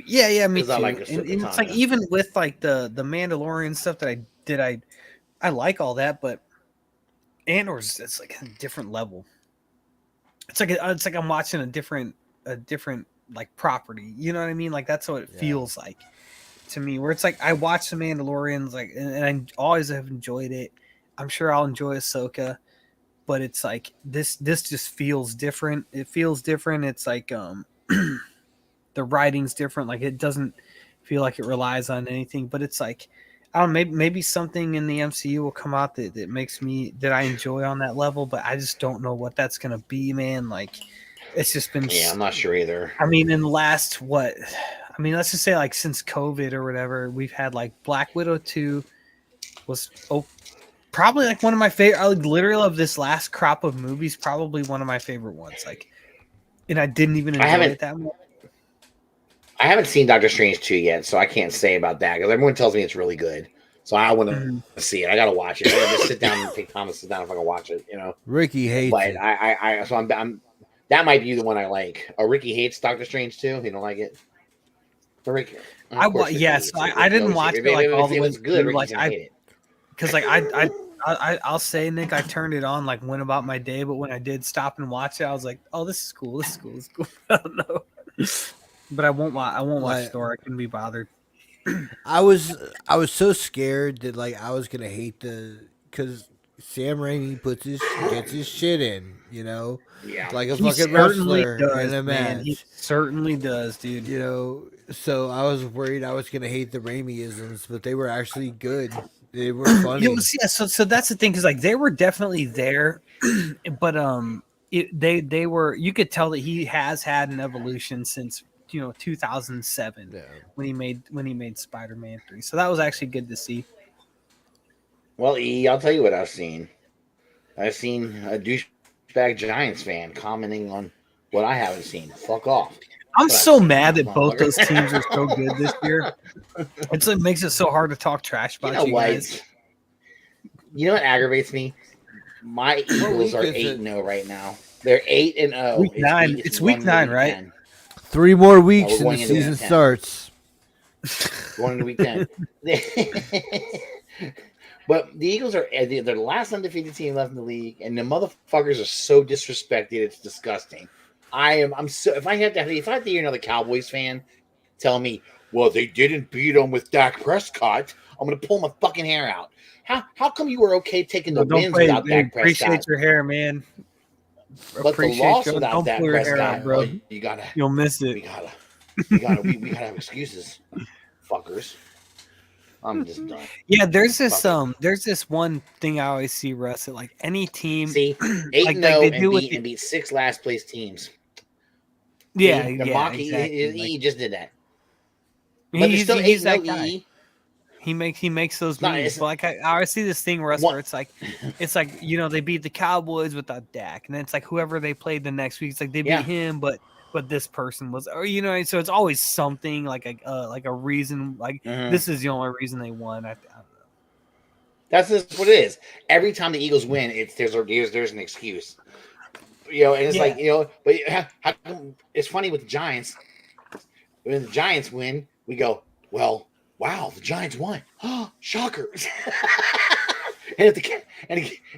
yeah, me because I like too. And Ahsoka it's like Tano. even with like the Mandalorian stuff that I did, I like all that, but Andor's it's like a different level. It's like I'm watching a different like property. You know what I mean? Like that's what it Yeah. feels like to me. Where it's like I watch the Mandalorians, like, and I always have enjoyed it. I'm sure I'll enjoy Ahsoka, but it's like this just feels different. It feels different. It's like the writing's different. Like it doesn't feel like it relies on anything. But it's like I don't know, maybe something in the MCU will come out that makes me that I enjoy on that level. But I just don't know what that's gonna be, man. Like it's just been. Yeah, I'm not sure either. I mean, in the last what? I mean, let's just say like since COVID or whatever, we've had like Black Widow 2 was probably like one of my favorite. Literally of this last crop of movies, probably one of my favorite ones. Like, and I didn't even enjoy it that much. I haven't seen Doctor Strange 2 yet, so I can't say about that because everyone tells me it's really good. So I want to see it. I got to watch it. I got to just sit down and take time to sit down if I can watch it. You know, Ricky hates but it. I'm that might be the one I like. Oh, Ricky hates Doctor Strange too. He don't like it. But Ricky, I didn't watch it like all the way good. through. Like Ricky's gonna hate it. Because like I'll say, Nick, I turned it on, like went about my day, but when I did stop and watch it, I was like, oh, this is cool. This is cool. This is cool. I don't know. But I won't watch Thor. I couldn't be bothered. I was so scared that like I was gonna hate because Sam Raimi gets his shit in, you know, Yeah, like a He fucking certainly wrestler does, in a man. match. He certainly does, dude. You know, so I was worried I was gonna hate the Raimi-isms, but they were actually good. They were funny. So that's the thing, because like they were definitely there, but they were. You could tell that he has had an evolution since 2007 Yeah. when he made Spider-Man 3. So that was actually good to see. Well, E, I'll tell you what I've seen. I've seen a douchebag Giants fan commenting on what I haven't seen. Fuck off. I'm That's so what I've mad seen, that both those motherfucker. teams are so good this year. It makes it so hard to talk trash You about know you what? guys. You know what aggravates me? My Eagles are 8-0 right now. They're 8-0. Week 9. It's week 9, right? 10. 3 more weeks we're and the going into season week 10. starts. Going into week 10. But the Eagles are they're the last undefeated team left in the league, and the motherfuckers are so disrespected. It's disgusting. I'm so if I have to hear another Cowboys fan tell me, well, they didn't beat them with Dak Prescott, I'm gonna pull my fucking hair out. How come you were okay taking the Don't wins play. without Dak Appreciate Prescott, your hair, man. but the Appreciate loss you. without Don't Dak pull your hair Prescott? out, bro. Oh, you gotta, You'll miss we it. gotta have excuses, fuckers. I'm just done. Yeah, there's this Fuck it. there's this one thing I always see, Russ, at like any team, See, like 8-0 they and do with beat 6 last place teams. yeah, See, the yeah, mock exactly. he just did that, but they're He's still he's 8-0 that guy. EE. He makes those It's not- moves. it's- But like I always see this thing, Russ, What- where it's like they beat the Cowboys without Dak, and then it's like whoever they played the next week, it's like they beat Yeah. him, but this person was, or so it's always something like a reason, like Mhm. this is the only reason they won. I don't know. That's just what it is. Every time the Eagles win, there's an excuse, and it's like but how come, it's funny with the Giants. When the Giants win, we go, well, wow, the Giants won. Shocker. and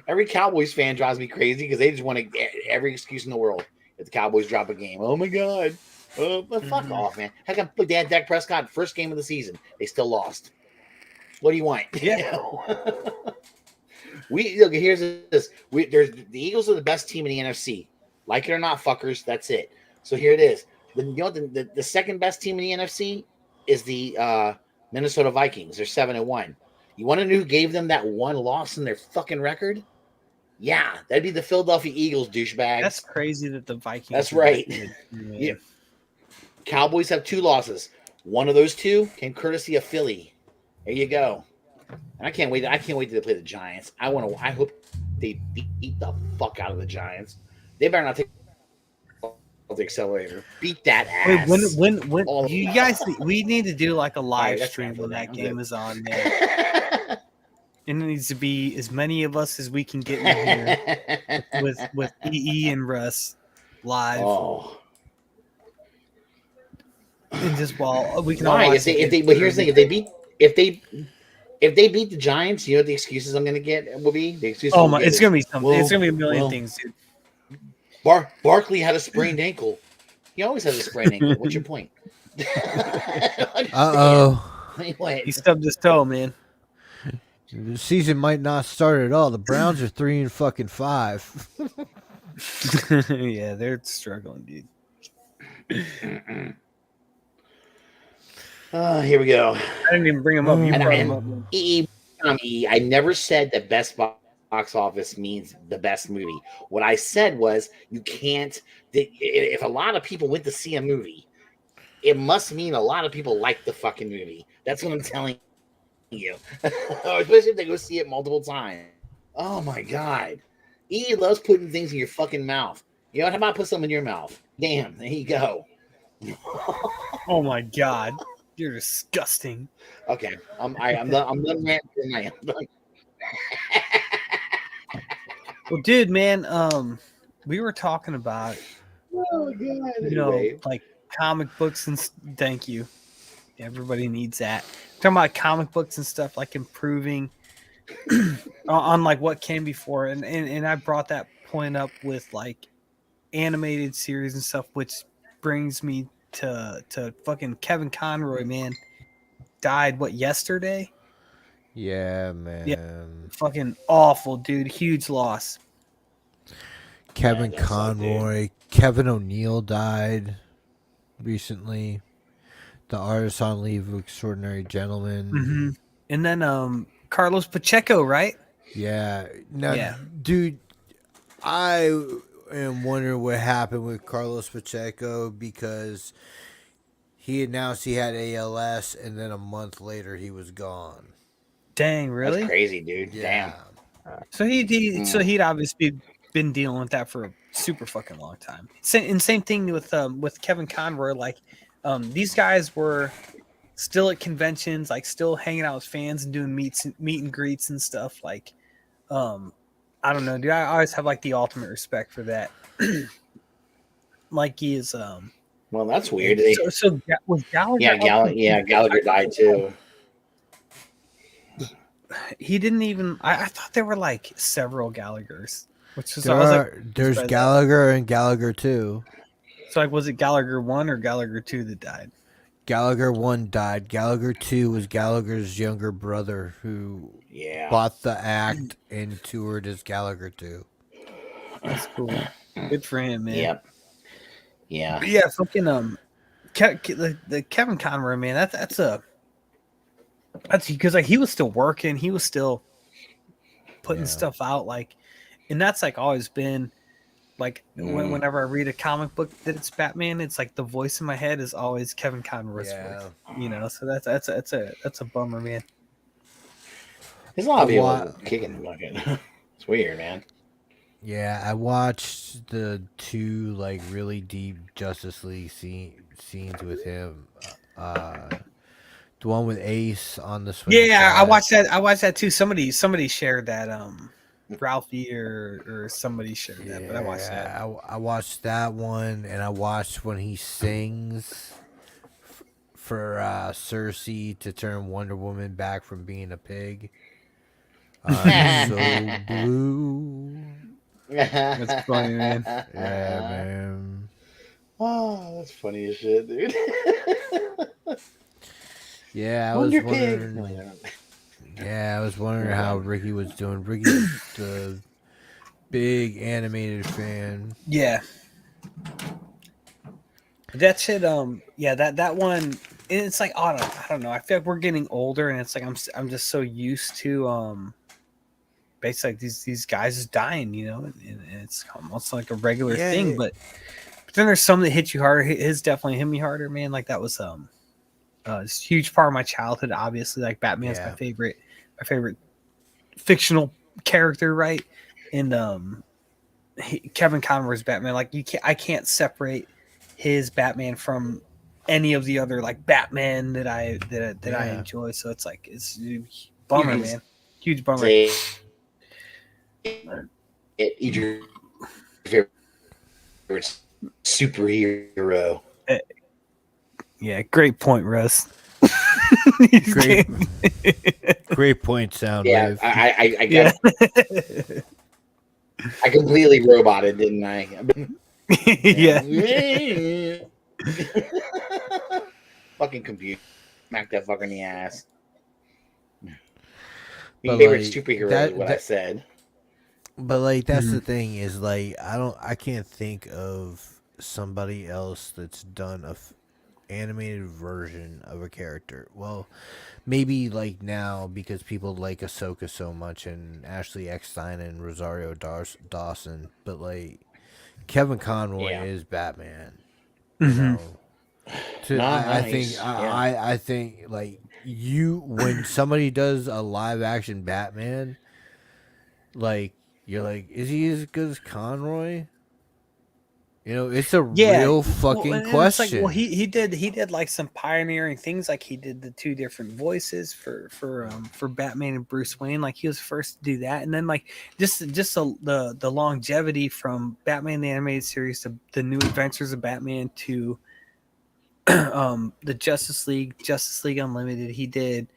every Cowboys fan drives me crazy because they just want to get every excuse in the world if the Cowboys drop a game. Oh my god. But fuck off, man. How come they had Dak Prescott first game of the season? They still lost. What do you want? Yeah. Here's this. The Eagles are the best team in the NFC. Like it or not, fuckers. That's it. So here it is. The second best team in the NFC is the Minnesota Vikings. They're 7-1. You want to know who gave them that one loss in their fucking record? Yeah, that'd be the Philadelphia Eagles, douchebags. That's crazy that the Vikings. That's right. Yeah. Cowboys have 2 losses. One of those 2 came courtesy of Philly. There you go. And I can't wait till they play the Giants. I hope they beat the fuck out of the Giants. They better not take the accelerator. Beat that ass. Wait, when All you of guys, we need to do like a live that's stream fine when for that me. game I'm is on, man. And it needs to be as many of us as we can get in here with EE and Russ live. Oh. And just while we can all Why? watch But here's the thing: if they beat the Giants, you know what the excuses I'm going to get will be? The excuses Oh my, it's gonna be something. well, it's gonna be a million well, things, dude. Barkley had a sprained ankle. He always has a sprained ankle. What's your point? What? He stubbed his toe, man. The season might not start at all. The Browns are 3-5. Yeah, they're struggling, dude. Here we go. I didn't even bring him up. You And brought him up. I never said that best box office means the best movie. What I said was you can't. If a lot of people went to see a movie, it must mean a lot of people like the fucking movie. That's what I'm telling you. Especially if they go see it multiple times. Oh my god, E loves putting things in your fucking mouth. You know, how about put some in your mouth? Damn, there you go. Oh my god, you're disgusting. Okay, I'm done ranting tonight. I'm done. Well, dude, man, we were talking about, Oh god, like comic books and thank you. Everybody needs that. Talking about comic books and stuff, like improving on like what came before, and I brought that point up with like animated series and stuff, which brings me to fucking Kevin Conroy, man. Died yesterday? Yeah, man. Yeah. Fucking awful, dude. Huge loss. Kevin Yeah, Conroy, Kevin O'Neill died recently. The artist on leave of extraordinary gentleman. Mm-hmm. And then Carlos Pacheco, right? Yeah. Now, Yeah. dude, I am wondering what happened with Carlos Pacheco because he announced he had ALS, and then a month later he was gone. Dang, really? That's crazy, dude. Yeah. Damn. So he'd obviously been dealing with that for a super fucking long time. Same thing with Kevin Conroy. Like, these guys were still at conventions, like still hanging out with fans and doing meet and greets and stuff. Like, I don't know, dude. I always have like the ultimate respect for that. Like he is. Well, that's weird. So was Gallagher? Yeah, Gallagher died too. He didn't even. I thought there were like several Gallaghers, which is There's Gallagher and Gallagher 2. So like, was it Gallagher 1 or Gallagher 2 that died? Gallagher 1 died. Gallagher 2 was Gallagher's younger brother who Yeah. bought the act and toured as Gallagher 2. That's cool. Good for him, man. Yep. Yeah. But yeah, fucking the Kevin Conroy, man. That's because like he was still working, he was still putting Yeah. stuff out, like, and that's like always been like whenever I read a comic book that it's Batman, it's like the voice in my head is always Kevin Conroy's voice. You know, so that's a bummer, man. There's a lot of A people lot- kicking the bucket. It's weird, man. Yeah, I watched the 2 like really deep Justice League scenes with him. The one with Ace on the swing Yeah, set. I watched that too. Somebody shared that Ralphie or somebody shared that, but I watched that. I watched that one, and I watched when he sings for Cersei to turn Wonder Woman back from being a pig. I'm so blue. That's funny, man. Yeah, man. Oh, that's funny as shit, dude. Yeah, I Wonder was wondering. Pig. Yeah, I was wondering how Ricky was doing. Ricky's the big animated fan. Yeah. That shit, yeah, that one, it's like, I don't know. I feel like we're getting older, and it's like I'm just so used to basically like these guys is dying, you know, and it's almost like a regular Yeah, thing. But then there's some that hit you harder. His definitely hit me harder, man. Like that was it's a huge part of my childhood. Obviously, like Batman's my favorite fictional character, right? And Kevin Conroy's Batman, like I can't separate his Batman from any of the other like Batman that I enjoy. So it's like it's a bummer, man. Huge bummer. Each your favorite superhero. Yeah, great point, Russ. Great point, Soundwave. Yeah, I got. I completely roboted, didn't I? Yeah. Fucking computer. Smack that fucker in the ass. But, Your favorite like, superhero is what I said. But like that's the thing is like I can't think of somebody else that's done a animated version of a character. Well, maybe like now because people like Ahsoka so much and Ashley Eckstein and Rosario Dawson, but like Kevin Conroy is Batman. You know, I think like when somebody does a live action Batman, like you're like, is he as good as Conroy? You know, it's a real fucking question. It's like, well, he did like some pioneering things. Like he did the 2 different voices for Batman and Bruce Wayne. Like he was first to do that, and then like just the longevity from Batman the Animated Series to the New Adventures of Batman to the Justice League Unlimited. He did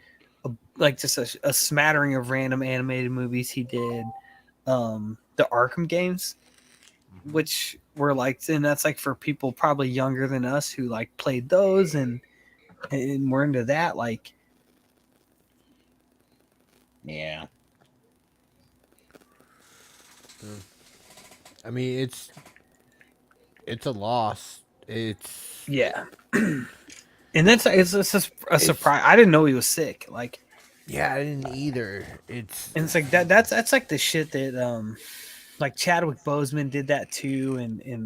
just a smattering of random animated movies. He did the Arkham games, which were like, and that's like for people probably younger than us who like played those and we're into that. Like, yeah. I mean, it's a loss. It's and it's a surprise. I didn't know he was sick. Like, yeah, I didn't either. And it's like that's like the shit that like Chadwick Boseman did that too, and you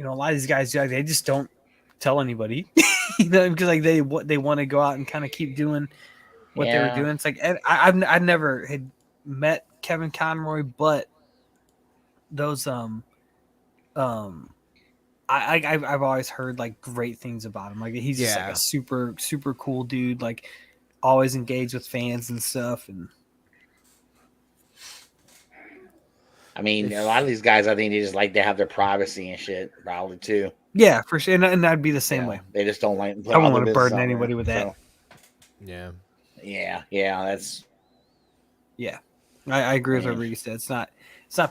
know, a lot of these guys they just don't tell anybody, you know, because like they want to go out and kind of keep doing what they were doing. It's like I never had met Kevin Conroy, but those I've always heard like great things about him. Like he's just like a super cool dude. Like always engaged with fans and stuff. And I mean, a lot of these guys, I think they just like to have their privacy and shit, probably too. Yeah, for sure. And I'd be the same way. They just don't like. I wouldn't want to burden anybody with that. Yeah. That's. Yeah, I agree with what Reese said. It's not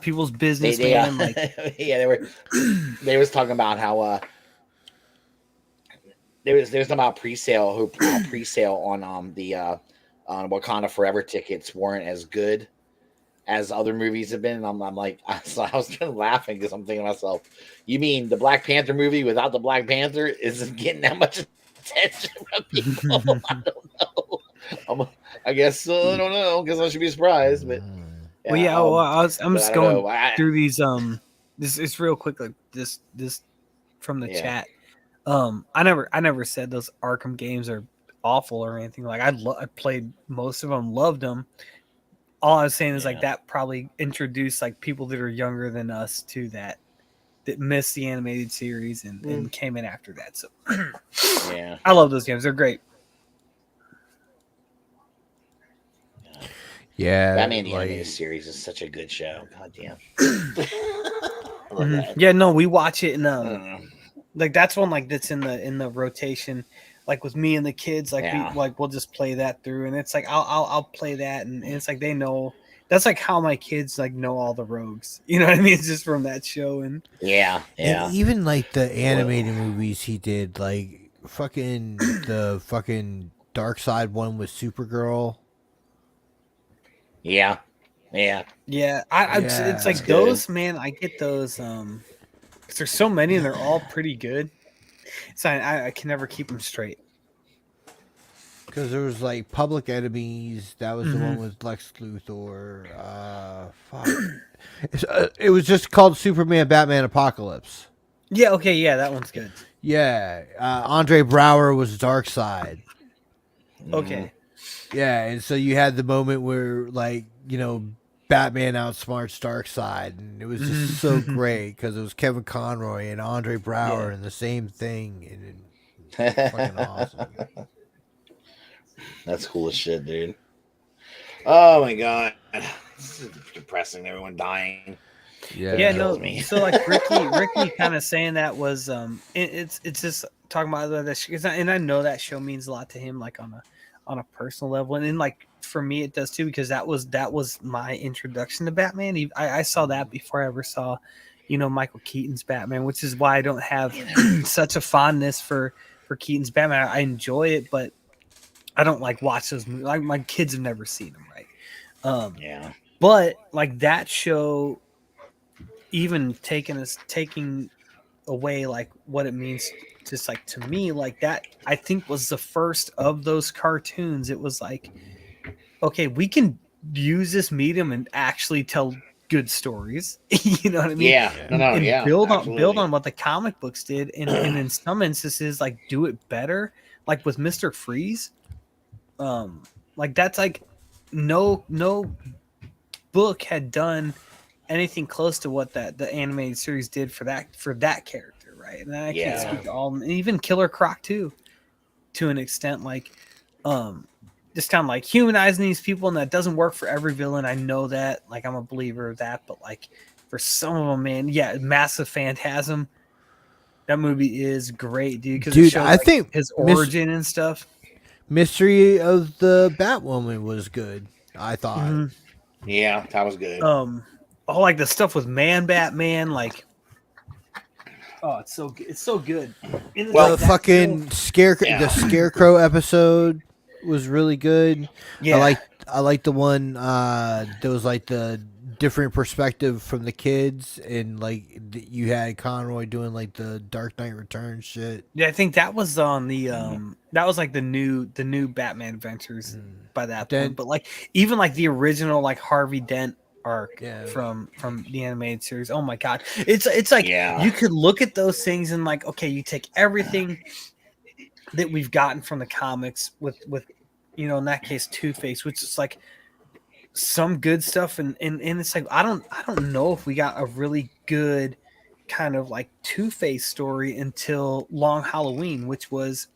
people's business, man. Like, they was talking about how there's about pre-sale on the on Wakanda Forever tickets weren't as good as other movies have been. And I'm like, I was laughing because I'm thinking to myself, you mean the Black Panther movie without the Black Panther isn't getting that much attention from people? I don't know. I guess I don't know. Guess I should be surprised, but yeah, Well, yeah. Well, I'm but just I don't going know. through these. This is real quick. Like this from the Yeah. chat. I never said those Arkham games are awful or anything. Like I played most of them, loved them. All I was saying is like that probably introduced like people that are younger than us to that missed the animated series and came in after that. So Yeah, I love those games. They're great. Yeah, Batman the like Animated Series is such a good show. God damn. I love that. Yeah, no, we watch it and Mm. like that's one like that's in the rotation. Like with me and the kids, like Yeah. we'll just play that through, and it's like I'll play that, and it's like they know that's like how my kids like know all the rogues. You know what I mean? It's just from that show, and Yeah. and even like the animated movies he did, like the fucking Dark Side one with Supergirl. Yeah. yeah. It's Yeah. like those, man. I get those 'cause there's so many, and they're all pretty good. So I can never keep them straight. Because there was like Public Enemies. That was the one with Lex Luthor. Fuck. It was just called Superman Batman Apocalypse. Yeah, okay, yeah, that one's good. Yeah. Andre Brower was Darkseid. Okay. Yeah, and so you had the moment where, like, Batman outsmarts Darkseid, and it was just so great because it was Kevin Conroy and Andre Brower and the same thing, and fucking awesome. That's cool as shit, dude. Oh my god, this is depressing. Everyone dying. Yeah, no. So like Ricky kind of saying that was it's just talking about that, and I know that show means a lot to him, like on a personal level, and then like for me it does too, because that was my introduction to Batman. I saw that before I ever saw, Michael Keaton's Batman, which is why I don't have such a fondness for Keaton's Batman. I enjoy it, but I don't like watch those movies. Like my kids have never seen them, right? But like that show, even taking away like what it means, just like to me, like that I think was the first of those cartoons. It was like, okay, we can use this medium and actually tell good stories. You know what I mean? Build on what the comic books did, and in some instances like do it better. Like with Mr. Freeze, like that's like no book had done anything close to what the animated series did for that character, right? And I can't speak to all of them. And even Killer Croc too, to an extent, like just kind of like humanizing these people, and that doesn't work for every villain. I know that, like I'm a believer of that, but like for some of them, man, Massive Phantasm, that movie is great, dude. Because it shows, I think his origin and stuff. Mystery of the Batwoman was good, I thought. Yeah, that was good. Like the stuff with Batman, like, oh, it's so good. It's so good. The fucking the Scarecrow episode was really good. Yeah, I like the one that was like the different perspective from the kids, and like you had Conroy doing like the Dark Knight Returns shit. Yeah, I think that was on the that was like the new Batman Adventures by that point. But like even like the original like Harvey Dent arc from the animated series. Oh my god. It's like you could look at those things and like, okay, you take everything that we've gotten from the comics with in that case Two-Face, which is like some good stuff, and it's like I don't know if we got a really good kind of like Two-Face story until Long Halloween, which was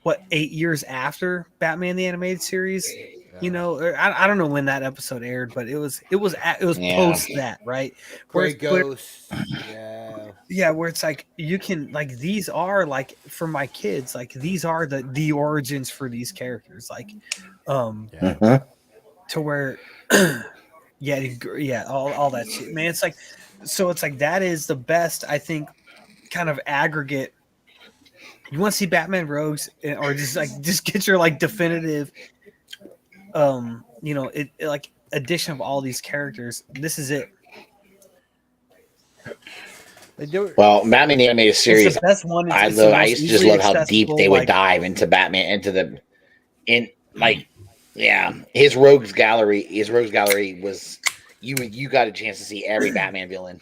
what 8 years after Batman the Animated Series. I don't know when that episode aired, but it was post that, right? Grey Ghost. Yeah, where it's like you can like these are like for my kids, like these are the origins for these characters, like to where all that shit, man. It's like that is the best, I think, kind of aggregate You want to see Batman Rogues, or just get your like definitive, like addition of all these characters. This is it. Like, they were, Well, Batman the animated It's series, the best one. I It's the love. I most used to just easily love how deep accessible. they would Like, dive into Batman, like, yeah, his Rogues Gallery. His Rogues Gallery was you got a chance to see every Batman villain.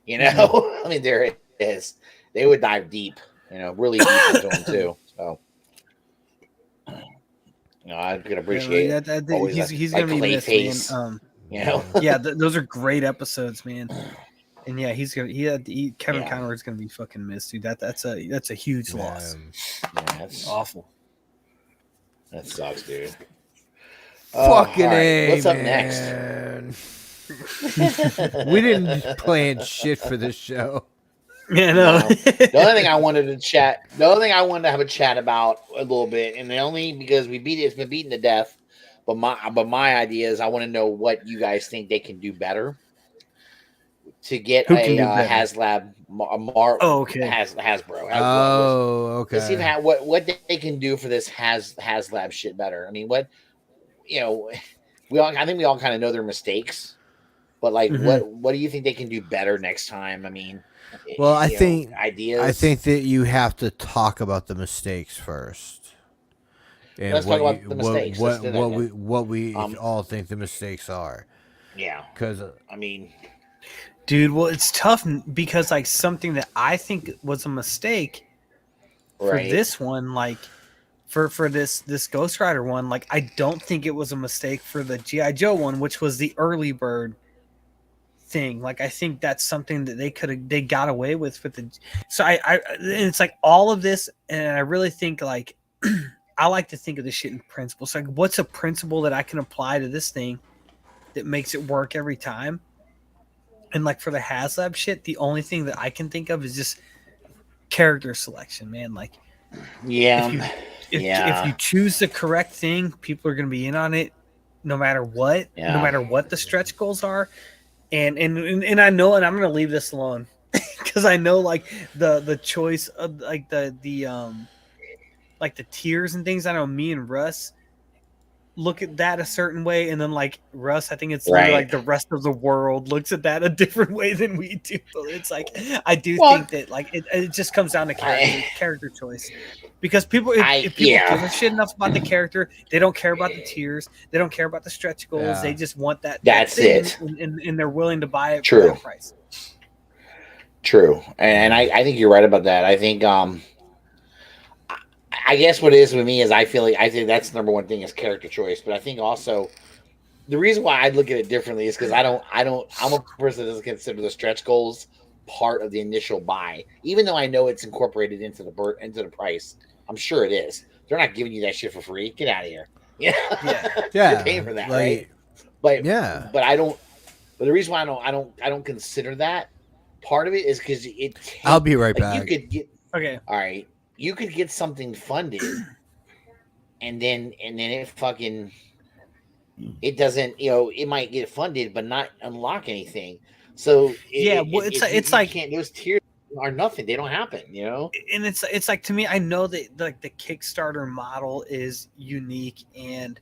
You know, I mean, there it is. They would dive deep, really deep into them too. So, I could appreciate it. Always he's like gonna be missed, man. Clayface. You know, Yeah, those are great episodes, man. And yeah, Kevin Yeah. Conroy's gonna be fucking missed, dude. That's a huge loss. yeah, that's Awful. that sucks, dude. fucking all right. A, What's up man. We didn't plan shit for this show. Yeah, no. The only thing I wanted to have a chat about a little bit, and only because it's been beaten to death. But my idea is I want to know what you guys think they can do better to get Who a can do better? HasLab Okay. Hasbro. Oh, okay. Let's see what they can do for this HasLab shit better. I mean, I think we all kind of know their mistakes, but like, what do you think they can do better next time? I mean, well, I think ideas. I think that you have to talk about the mistakes first. And Let's talk about the mistakes. What we all think the mistakes are. Yeah, because I mean, dude, well, it's tough because like something that I think was a mistake for this one, like for this Ghost Rider one, like I don't think it was a mistake for the G.I. Joe one, which was the early bird thing. Like I think that's something that they got away with the. So and it's like all of this, and I really think like I like to think of this shit in principles. Like, what's a principle that I can apply to this thing that makes it work every time? And like for the HasLab shit, the only thing that I can think of is just character selection, man. Like, if you choose the correct thing, people are going to be in on it, no matter what, no matter what the stretch goals are. And I know, and I'm going to leave this alone because I know like the choice of like the tiers and things. I know me and Russ look at that a certain way, and then like Russ, I think it's like the rest of the world looks at that a different way than we do. It's like I do think that like it just comes down to character choice, because people if people give a shit enough about the character, they don't care about the tiers, they don't care about the stretch goals, they just want that's it, and they're willing to buy it for that price. True, and I think you're right about that. I think I guess what it is with me is I think that's the number one thing is character choice. But I think also the reason why I look at it differently is because I'm a person that doesn't consider the stretch goals part of the initial buy, even though I know it's incorporated into the price. I'm sure it is. They're not giving you that shit for free. Get out of here. Yeah. You're paying for that, right? But I don't. But the reason why I don't consider that part of it is because I'll be right back. You could get all right. You could get something funded, and then it fucking it doesn't. It might get funded, but not unlock anything. So it's like those tiers are nothing. They don't happen. And it's like, to me, I know that like the Kickstarter model is unique, and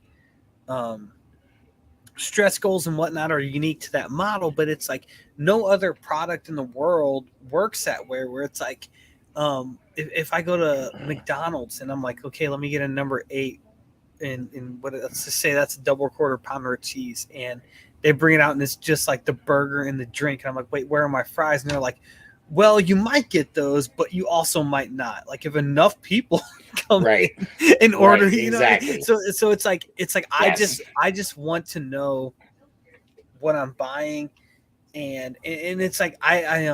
stretch goals and whatnot are unique to that model, but it's like no other product in the world works that way, where it's like if I go to McDonald's and I'm like, okay, let me get a number 8 and let's just say that's a double quarter pounder of cheese, and they bring it out and it's just like the burger and the drink, and I'm like, wait, where are my fries? And they're like, well, you might get those, but you also might not. Like if enough people come in order, exactly. So it's like yes. I just want to know what I'm buying, and it's like I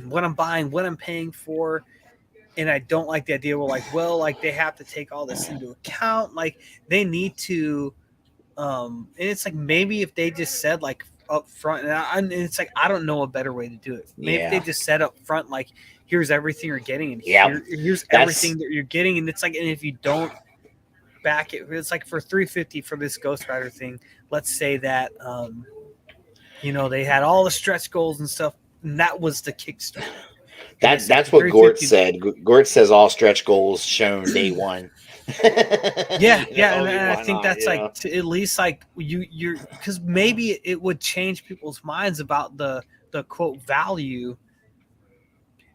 what I'm buying, what I'm paying for. And I don't like the idea where like they have to take all this into account. Like they need to, and it's like maybe if they just said like up front, and it's like I don't know a better way to do it. Maybe if they just said up front like, here's everything you're getting, and here's everything that you're getting, and it's like, and if you don't back it, it's like for $350 for this Ghost Rider thing. Let's say that they had all the stretch goals and stuff, and that was the Kickstarter. That's what Gort said. Gort says all stretch goals shown day one. Yeah, yeah, and I why think not, that's like at least like you're because maybe it would change people's minds about the quote value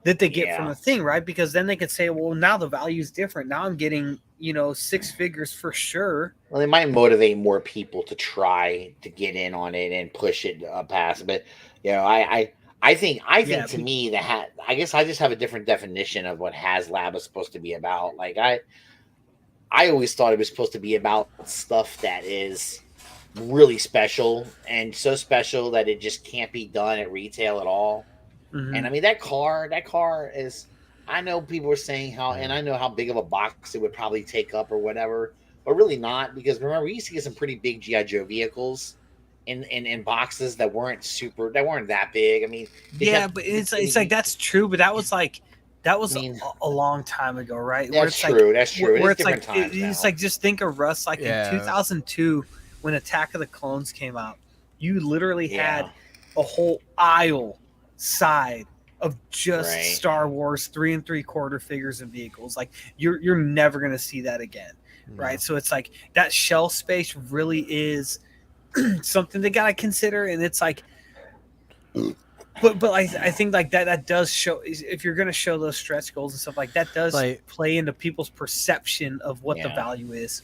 that they get from Yeah. a thing, right? Because then they could say, well, now the value is different. Now I'm getting, six figures for sure. Well, they might motivate more people to try to get in on it and push it past. But I think Yeah, to me I guess I just have a different definition of what HasLab is supposed to be about. Like I always thought it was supposed to be about stuff that is really special and so special that it just can't be done at retail at all. And mhm. I mean that car is. I know people were saying how, and I know how big of a box it would probably take up or whatever, but really not because remember we used to get some pretty big GI Joe vehicles in boxes that weren't that big. I mean, they Yeah, kept. but it's like that's true, but that was I mean, a long time ago, right? Where that's it's like true. That's true. It where is it's like different times it's now. like just think of Russ like in Yeah. 2002 when Attack of the Clones came out. You literally had Yeah. a whole aisle side of just Right. Star Wars 3 3/4 figures and vehicles. Like you're never gonna see that again, right? So it's like that shelf space really is something they gotta consider, and it's like, but I think like that does show if you're gonna show those stretch goals and stuff like that does Like- play into people's perception of what the Yeah. value is,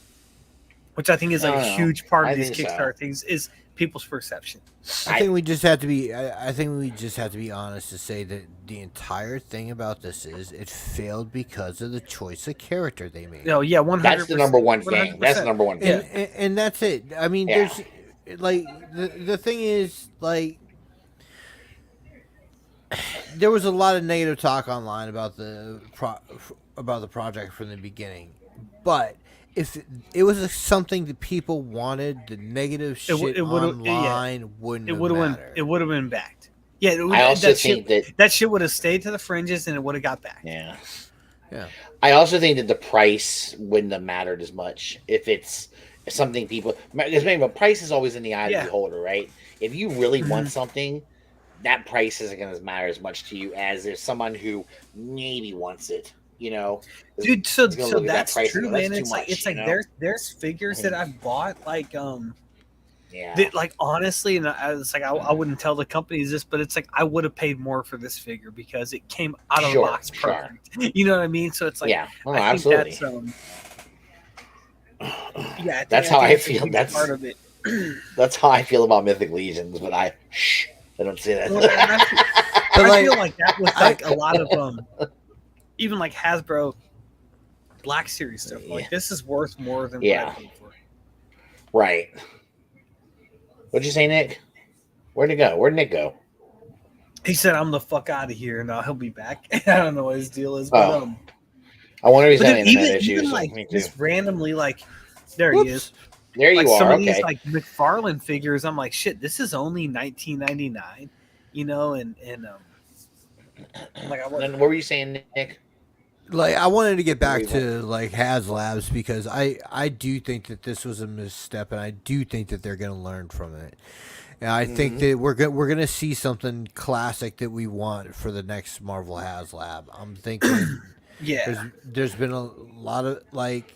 which I think is like I a don't know. huge part I of these think so. Kickstarter things is people's perception. I think we just have to be. I think we just have to be honest to say that the entire thing about this is it failed because of the choice of character they made. No, yeah, 100%. That's the number one thing. That's the 100%. number one thing. And that's it. I mean, Yeah. there's like the thing is like there was a lot of negative talk online about the project from the beginning, but if it was something that people wanted, the negative shit online wouldn't have mattered. It would have been backed. Yeah, I also think that shit would have stayed to the fringes and it would have got back. Yeah. Yeah. I also think that the price wouldn't have mattered as much if it's something people. Because maybe price is always in the eye of the beholder, right? If you really want something, that price isn't going to matter as much to you as if someone who maybe wants it. Dude. So that's true, man. It's like there's figures that I've bought like yeah. that, like honestly, and I was like I wouldn't tell the companies this, but it's like I would have paid more for this figure because it came out of the box perfect. You know what I mean? So it's like I think absolutely. That's how I feel. That's part of it. That's how I feel about Mythic Legions, but I don't say that. Well, I feel like that with like a lot of even like Hasbro Black Series stuff. Like this is worth more than what I paid for. Right. What'd you say, Nick? Where'd it go? Where'd Nick go? He said, "I'm the fuck out of here." No, he'll be back. I don't know what his deal is, but I wonder if he's having internet even issues. like just randomly, like there he is. There you like are. Some of okay. these like McFarlane figures, I'm like, shit, this is only $19.99, and like Then what were you saying, Nick? Like I wanted to get back to like HasLabs because I do think that this was a misstep and I do think that they're going to learn from it. And I think that we're going to see something classic that we want for the next Marvel HasLab. I'm thinking there's been a lot of like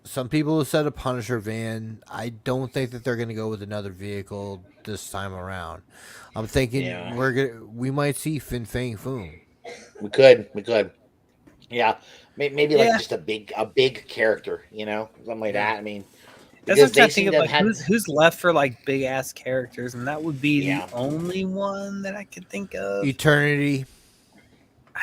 some people have said a Punisher van. I don't think that they're going to go with another vehicle this time around. I'm thinking we might see Fin Fang Foom. We could. Yeah, maybe like just a big character, something like that. I mean, that's what I'm thinking of. Like, who's left for like big ass characters, and that would be the only one that I could think of. Eternity.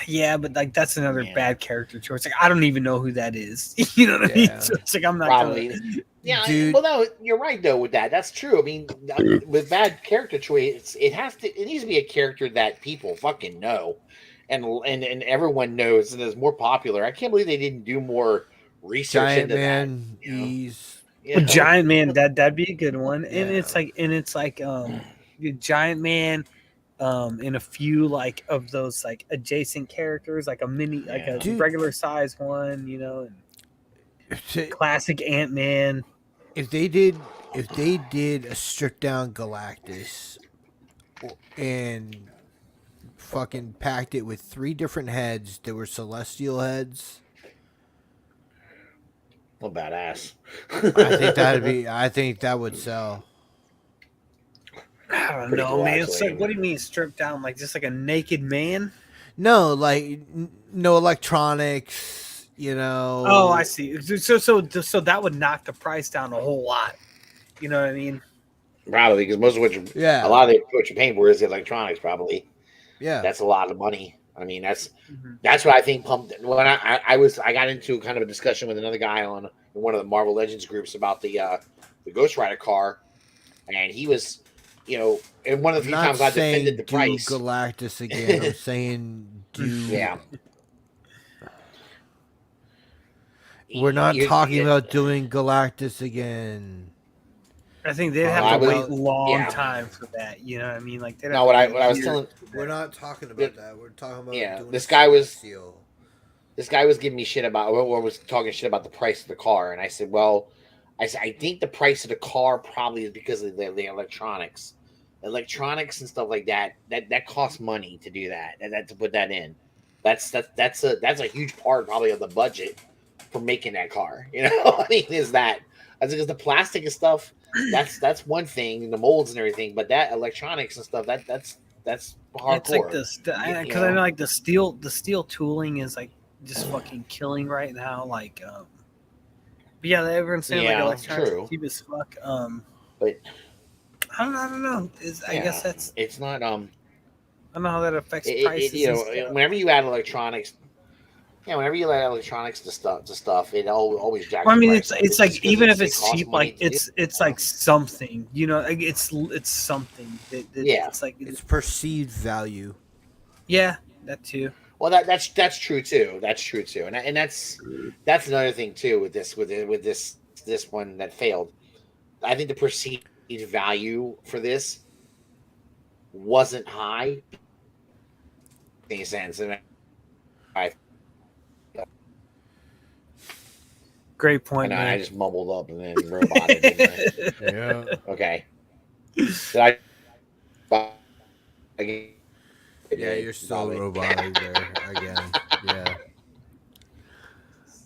Yeah, but like that's another bad character choice. Like I don't even know who that is. You know what I mean? So it's like I'm not probably. Gonna... Yeah, dude. Well, no, you're right though with that. That's true. I mean, with bad character choice, it needs to be a character that people fucking know. And everyone knows and is more popular. I can't believe they didn't do more research Giant into Man, that. Giant Man, that'd be a good one. And it's like Giant Man, and a few like of those like adjacent characters, like a mini, like a regular size one, and classic Ant-Man. If they did a stripped down Galactus and fucking packed it with 3 different heads. There were celestial heads. Well, badass. I think that would sell. I don't Pretty know, cool, man. It's actually. like, what do you mean stripped down? Like just like a naked man? No, like no electronics, you know. Oh, I see. So that would knock the price down a whole lot. You know what I mean? Probably because most of what Yeah. a lot of what you're paying for is the electronics. Probably Yeah. that's a lot of money. I mean, Mhm. that's what I think pumped. When I got into kind of a discussion with another guy on one of the Marvel Legends groups about the Ghost Rider car, and he was, and one of the few I'm not times I defended saying the do price. Galactus again. I'm saying do. Yeah. We're not You- talking you- about doing Galactus again. I think they'd I have to was- wait a long yeah. time for that. You know what I mean? Like they'd have No, to what I wait was years telling for We're that. not talking about that. We're talking about doing this a guy was seal. this guy was giving me shit about, or was talking shit about the price of the car, and I said, well, I think the price of the car probably is because of the electronics and stuff like that. That costs money to do that to put that in. That's a huge part probably of the budget for making that car. I mean, is that that's because the plastic and stuff. That's one thing, the molds and everything, but that electronics and stuff that's hardcore. It's like this because I know like the steel tooling is like just fucking killing right now. Like, but yeah, everyone's saying like Yeah, electronics true. are cheap as fuck. But I don't know. I guess that's it's not I don't know how that affects it, prices. And stuff. whenever you add electronics, whenever you add electronics to stuff, it always jacks. Well, I the mean, price up. it's like just even if it it's costs cheap, money like to do. it's like something. Like it's something. Yeah. It's like It's perceived value. yeah, that too. Well, that's true too. That's true too, and that's another thing too with this one that failed. I think the perceived value for this wasn't high. Any sense? And I Great point, I man. just mumbled up and then roboted. Didn't I? Yeah. Okay. Did I? Yeah, you're so robotic there again. Yeah.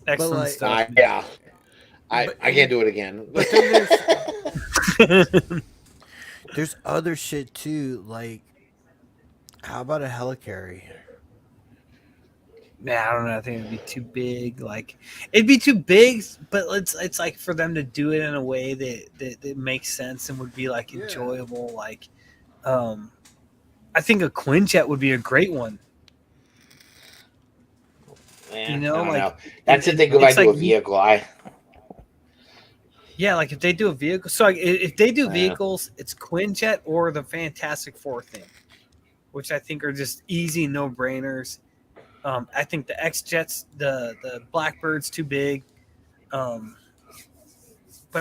Excellent like, stuff. I can't do it again. But then there's other shit too. Like, how about a helicarrier? Nah, I don't know. I think it'd be too big. Like it'd be too big, but it's like for them to do it in a way that makes sense and would be like enjoyable. Like, I think a Quinjet would be a great one. Yeah, You know, I don't like know. That's if they go back to a vehicle. Yeah, like if they do a vehicle, so like, if they do vehicles, it's Quinjet or the Fantastic Four thing, which I think are just easy no brainers. I think the X Jets, the Blackbird's too big, but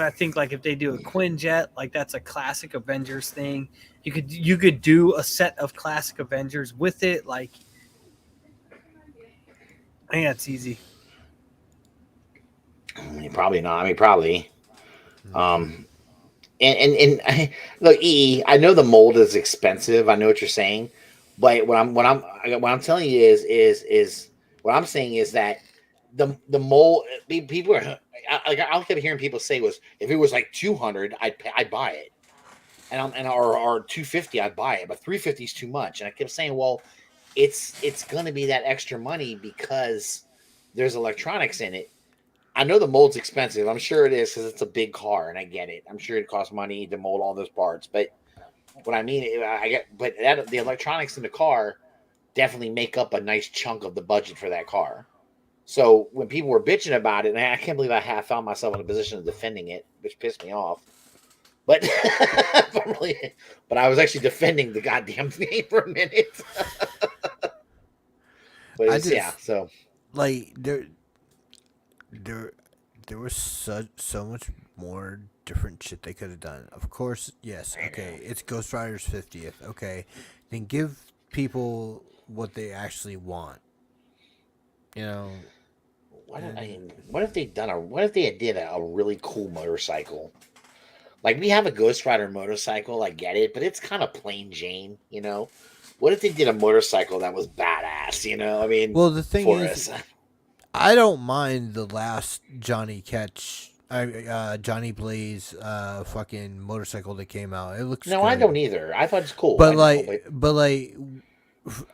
I think like if they do a Quinjet, like that's a classic Avengers thing. You could do a set of classic Avengers with it. Like, I think that's easy. Probably not. I mean, probably. And look, I know the mold is expensive. I know what you're saying, but what I'm telling you is what I'm saying is that the mold people are like I'll keep hearing people say was if it was like 200 I'd buy it, or 250 I'd buy it, but 350 is too much. And I kept saying, well, it's gonna be that extra money because there's electronics in it. I know the mold's expensive. I'm sure it is because it's a big car, and I get it. I'm sure it costs money to mold all those parts. But what I mean, the electronics in the car definitely make up a nice chunk of the budget for that car. So when people were bitching about it, and I can't believe I found myself in a position of defending it, which pissed me off. But but I was actually defending the goddamn thing for a minute. But so like there was so much more different shit they could have done. Of course, yes. Okay, it's Ghost Rider's 50th. Okay, then give people what they actually want. What if they did a really cool motorcycle? Like we have a Ghost Rider motorcycle, I get it, but it's kind of plain Jane, what if they did a motorcycle that was badass? You know, I mean, Well, the thing for is, us. I don't mind the last Johnny Blaze fucking motorcycle that came out. It looks No, good. I don't either. I thought it's cool. But I just don't like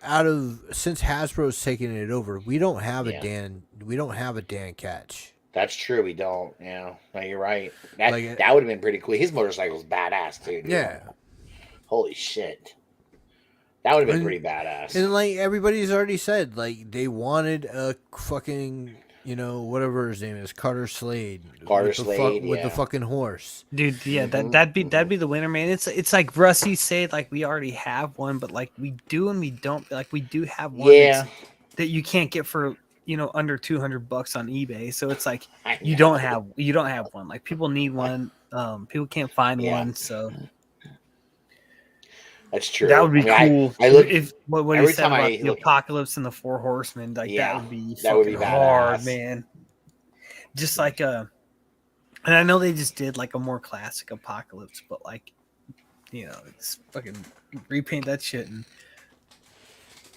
out of since Hasbro's taking it over, we don't have Yeah. a Dan Catch. That's true. We don't. Yeah, no, you're right. That Like, that would have been pretty cool. His motorcycle's badass too. Dude. Yeah. Holy shit. That would have been And- pretty badass. And like everybody's already said, like they wanted a fucking, you know, whatever his name is, Carter Slade. Carter Slade, with the yeah. fucking horse. Dude, yeah, that'd be the winner, man. It's like Rusty said, like we already have one, but like we do and we don't. Like we do have one Yeah. that you can't get for, you know, under $200 on eBay. So it's like I you know. don't have one. Like people need one. People can't find Yeah. one. So That's true. that would be I mean, cool. I look if what he every said time about I the look- apocalypse and the four horsemen, like Yeah, that would be that would be fucking hard, badass. man. Just like and I know they just did like a more classic apocalypse, but like, you know, it's fucking repaint that shit and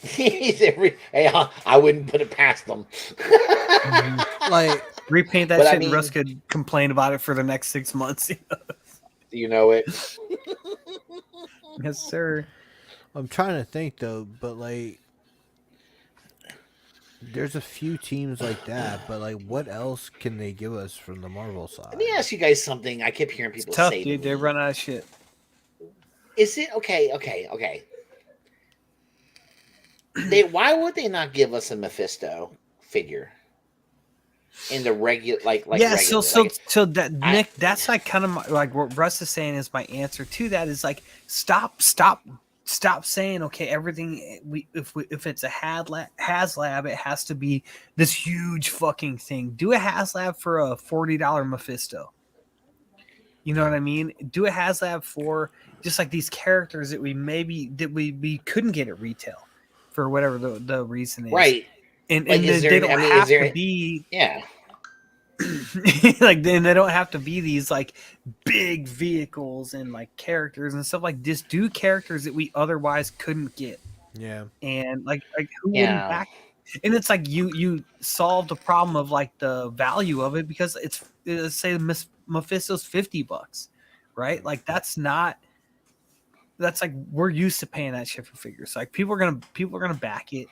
hey, I wouldn't put it past them. Like repaint that But I shit, mean- and Russ could complain about it for the next 6 months. You know it. Yes, sir. I'm trying to think though, but like there's a few teams like that, but like what else can they give us from the Marvel side? Let me ask you guys something. I kept hearing It's people tough, say, dude. to They me. run out of shit. Is it okay? Why would they not give us a Mephisto figure in the regular, like yeah, regular, so like, that Nick, that's like kind of like what Russ is saying is my answer to that is like stop saying okay everything if it's a HasLab it has to be this huge fucking thing. Do a HasLab for a $40 Mephisto. You know what I mean? Do a HasLab for just like these characters that we couldn't get at retail for whatever the reason is. right? And Like, is they there- don't I mean, is have there- to be Yeah, like then they don't have to be these like big vehicles and like characters and stuff like this. Do characters that we otherwise couldn't get, Yeah. and like who Yeah. wouldn't back? And it's like you solved the problem of like the value of it because it's say Mephisto's $50, right? Like that's like we're used to paying that shit for figures. Like people are gonna back it.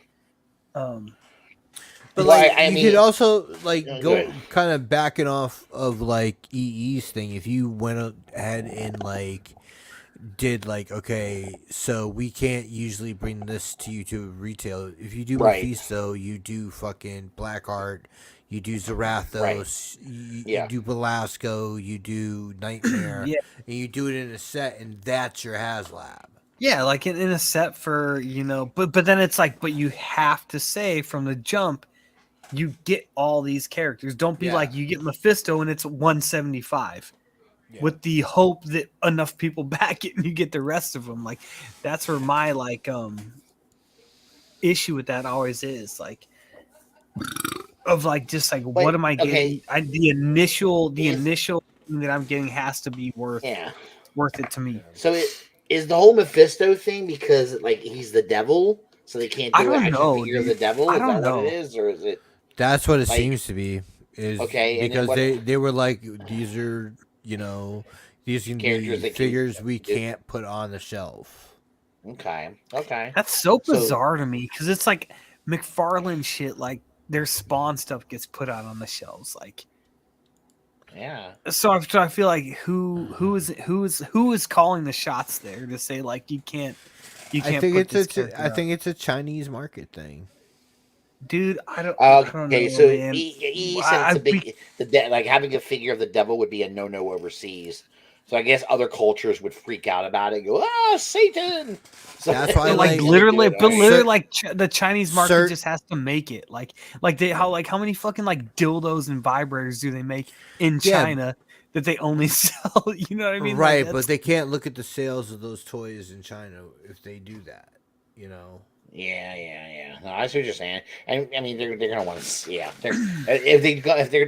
But Well, like I you mean- could also like Go go ahead. kind of backing off of like EE's thing. If you went ahead and like did like okay, so we can't usually bring this to you to retail. If you do Right. Mephisto, you do fucking Blackheart, you do Zarathos, Yeah. you do Belasco, you do Nightmare, Yeah. and you do it in a set, and that's your HasLab. Yeah, like in a set for, you know, but then it's like, but you have to say from the jump, you get all these characters. Don't be Yeah. like you get Mephisto and it's 175 Yeah. with the hope that enough people back it and you get the rest of them. Like that's where my like issue with that always is like of like just like what am I getting? okay. The initial If- thing that I'm getting has to be worth yeah. it to me. So is the whole Mephisto thing because like he's the devil, so they can't I do don't an know, actual figure of the dude. devil? I Is don't that know. what it is, or is it? That's what it Like- seems to be. Is Okay, and then because what- they were like these are these can Characters be that can- figures we can't put on the shelf. Okay. That's so So- bizarre to me because it's like McFarlane shit. Like their Spawn stuff gets put out on the shelves. Like Yeah. so I feel like who is calling the shots there to say like you can't I think put this it's character I out. think it's a Chinese market thing. Dude, I don't know, Okay, so man. he said it's a big like having a figure of the devil would be a no overseas. So I guess other cultures would freak out about it. And go, Satan! So That's why, like like- literally, do it, but alright. literally, like the Chinese market Cer- just has to make it. Like they how many fucking like dildos and vibrators do they make in Yeah. China that they only sell? You know what I mean? Like, Right, that's- but they can't look at the sales of those toys in China if they do that. You know. Yeah. No, I see what you're saying, and I mean they're gonna want to. Yeah, if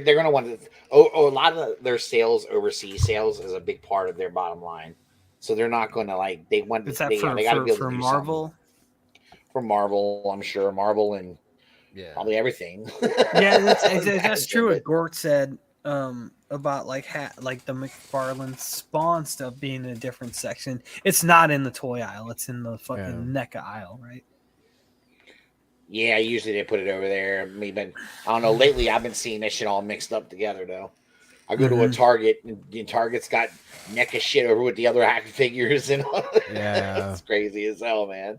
they're gonna want to. Oh, a lot of their sales, overseas sales, is a big part of their bottom line. So they're not going to like they want. is that they gotta be able for to do Marvel? from Marvel. I'm sure Marvel and probably everything. Yeah, that's true. What Gort said about like the McFarlane Spawn stuff being in a different section. It's not in the toy aisle. It's in the fucking NECA aisle, right? Yeah, usually they put it over there. But I don't know. Lately, I've been seeing that shit all mixed up together, though. I go to a Target, and Target's got NECA shit over with the other action figures, and Yeah, it's crazy as hell, man.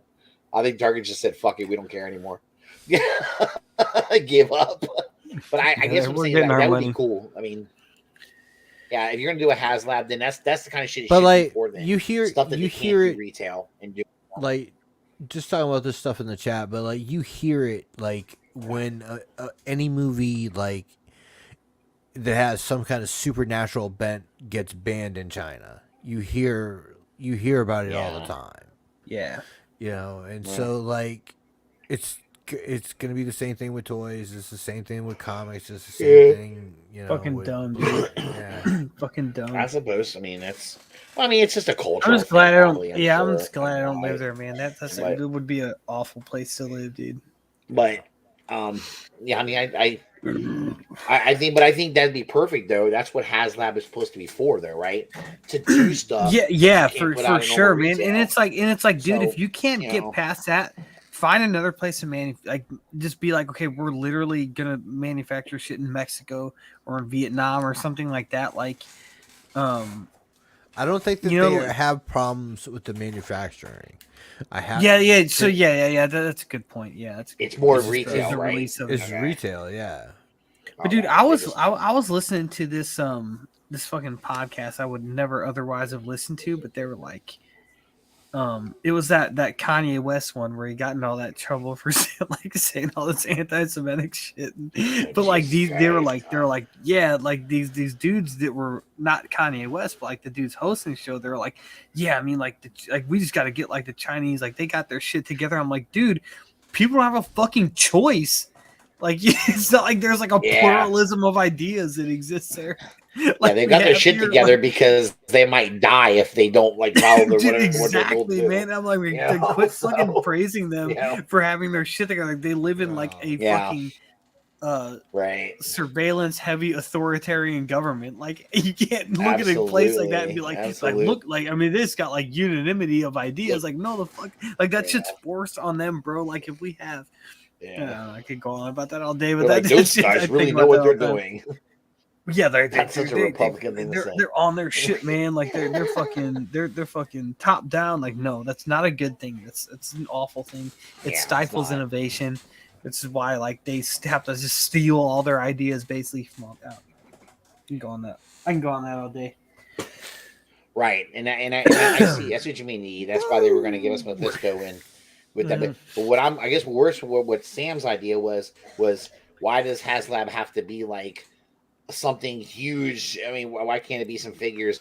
I think Target just said, "Fuck it, we don't care anymore." Yeah, I give up. But I guess I'm saying that would be cool. I mean, yeah, if you're gonna do a HasLab, then that's the kind of shit. But like for then. you hear stuff that you you hear can't it do retail and do like just talking about this stuff in the chat, but like you hear it like when any movie like that has some kind of supernatural bent gets banned in China. You hear about it all the time. Yeah. You know, and so like it's gonna be the same thing with toys. It's the same thing with comics. It's the same thing. You know, fucking dumb, dude. Yeah, fucking dumb. I suppose. I mean, it's. Well, I mean, it's just a culture. I'm just glad I don't. Probably, I'm just glad I don't live there, man. It would be an awful place to live, dude. But, yeah, I mean, I think that'd be perfect though. That's what HasLab is supposed to be for, though, right? To do stuff. Yeah, for sure, man. And it's like, dude, if you can't get know, past that, find another place to just be like, okay, we're literally gonna manufacture shit in Mexico or in Vietnam or something like that. Like, I don't think that they have problems with the manufacturing. So that's a good point. Yeah, it's more retail, right? It's retail, yeah. But dude, I was listening to this this fucking podcast I would never otherwise have listened to, but they were like, it was that Kanye West one where he got in all that trouble for saying all this anti-Semitic shit. But like they were like, yeah, like these dudes that were not Kanye West, but like the dudes hosting the show, they were like, yeah, I mean, like we just got to get like the Chinese, like they got their shit together. I'm like, dude, people don't have a fucking choice. Like it's not like there's like a pluralism of ideas that exists there. Like, they got their shit together because they might die if they don't like follow the whatever. Exactly, man. I'm like, quit fucking praising them for having their shit together. Like, they live in like a fucking surveillance heavy authoritarian government. Like you can't look at a place like that and be like look, like I mean, this got like unanimity of ideas. Like no, the fuck, like that shit's forced on them, bro. Like if we have. I could go on about that all day, but those guys really know what they're doing. Yeah, that's such a Republican thing to say. They're on their shit, man. Like they're fucking top down. Like no, that's not a good thing. It's an awful thing. It stifles innovation. This is why like they have to just steal all their ideas basically from out. I can go on that. I can go on that all day. Right, and I see. That's what you mean. That's why they were going to give us Mephisto and. With that, but what Sam's idea was why does HasLab have to be like something huge? I mean, why can't it be some figures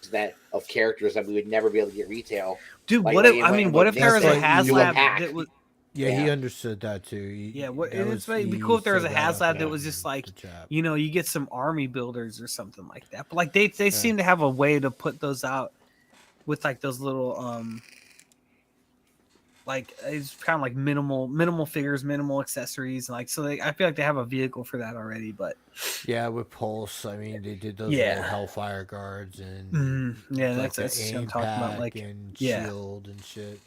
of characters that we would never be able to get retail? Dude, like, what if there was a HasLab that was? Yeah, he understood that too. It'd be cool if there was a HasLab that was just like, you get some army builders or something like that. But like they seem to have a way to put those out with like those little like it's kind of like minimal figures, minimal accessories, like so. I feel like they have a vehicle for that already, but with Pulse, I mean, they did those little Hellfire guards and that's what I'm talking about, like and Shield and shit.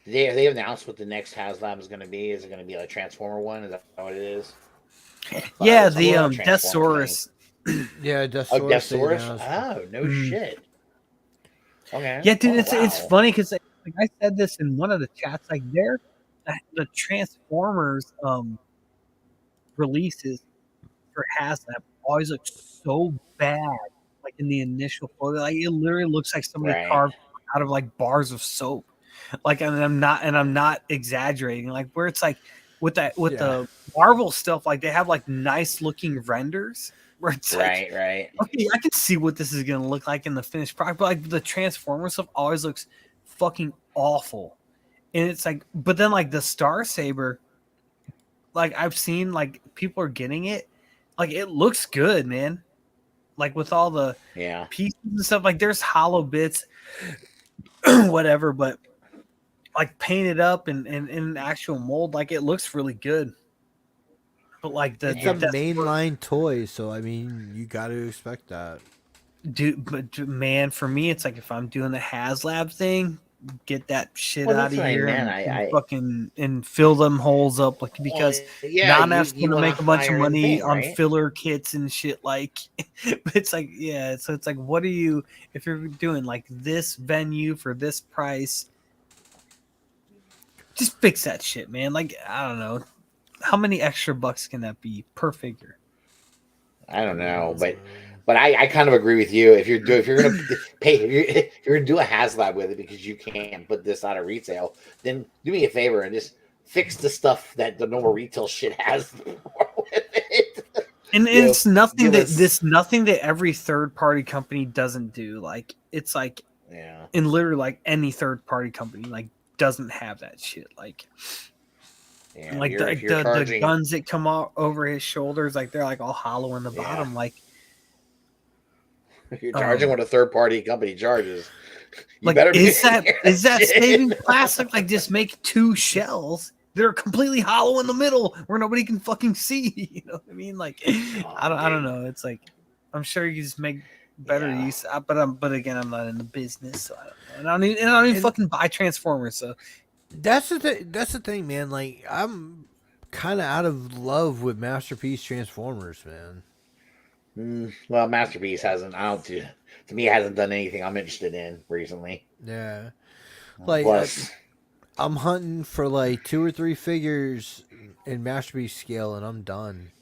They announced what the next HasLab is going to be. Is it going to be a Transformer one? Is that what it is? Yeah, the Deathsaurus. Deathsaurus. Oh no shit. Okay. Yeah, dude, it's funny because like I said this in one of the chats, like the Transformers releases for HasLab always look so bad, like in the initial photo, like it literally looks like somebody carved out of like bars of soap. Like, and I'm not exaggerating. Like where it's like with the Marvel stuff, like they have like nice looking renders. Where it's right. Okay, I can see what this is gonna look like in the finished product, but like the Transformer stuff always looks fucking awful. And it's like, but then like the Star Saber, like I've seen like people are getting it, like it looks good, man. Like with all the pieces and stuff, like there's hollow bits, whatever. But like painted up and in an actual mold, like it looks really good. But like It's a that's mainline toy, so I mean, you got to expect that. man, for me, it's like if I'm doing the HasLab thing, get that shit Well, out that's of what I here meant. and I fucking and fill them holes up, like well, because yeah, Nana's you gonna want make a a bunch of higher end money thing, on right? filler kits and shit. Like, but it's like yeah, so it's like, what are you if you're doing like this venue for this price? Just fix that shit, man. Like I don't know, how many extra bucks can that be per figure? I don't know, but I kind of agree with you. If you're gonna pay if you're gonna do a HasLab with it because you can't put this out of retail, then do me a favor and just fix the stuff that the normal retail shit has with it. And You know, it's nothing give that us nothing that every third party company doesn't do. Like it's like yeah. in literally like any third party company like doesn't have that shit. Yeah, Like if you're the charging guns that come out over his shoulders, like they're like all hollow in the yeah, bottom. if you're charging Um what a third party company charges, you like better be doing is that that saving shit. plastic? Like just make two shells that are completely hollow in the middle where nobody can fucking see. You know what I mean? Like God, I don't dude. know. It's like I'm sure you just make better Yeah. use, but again, I'm not in the business, so I don't know. And I don't even And fucking buy Transformers. So that's the thing. That's the thing, man. Like I'm kind of out of love with Masterpiece Transformers, man. Well, Masterpiece hasn't. I don't. To me, it hasn't done anything I'm interested in recently. Yeah, like Plus, I'm hunting for like 2 or 3 figures in Masterpiece scale, and I'm done.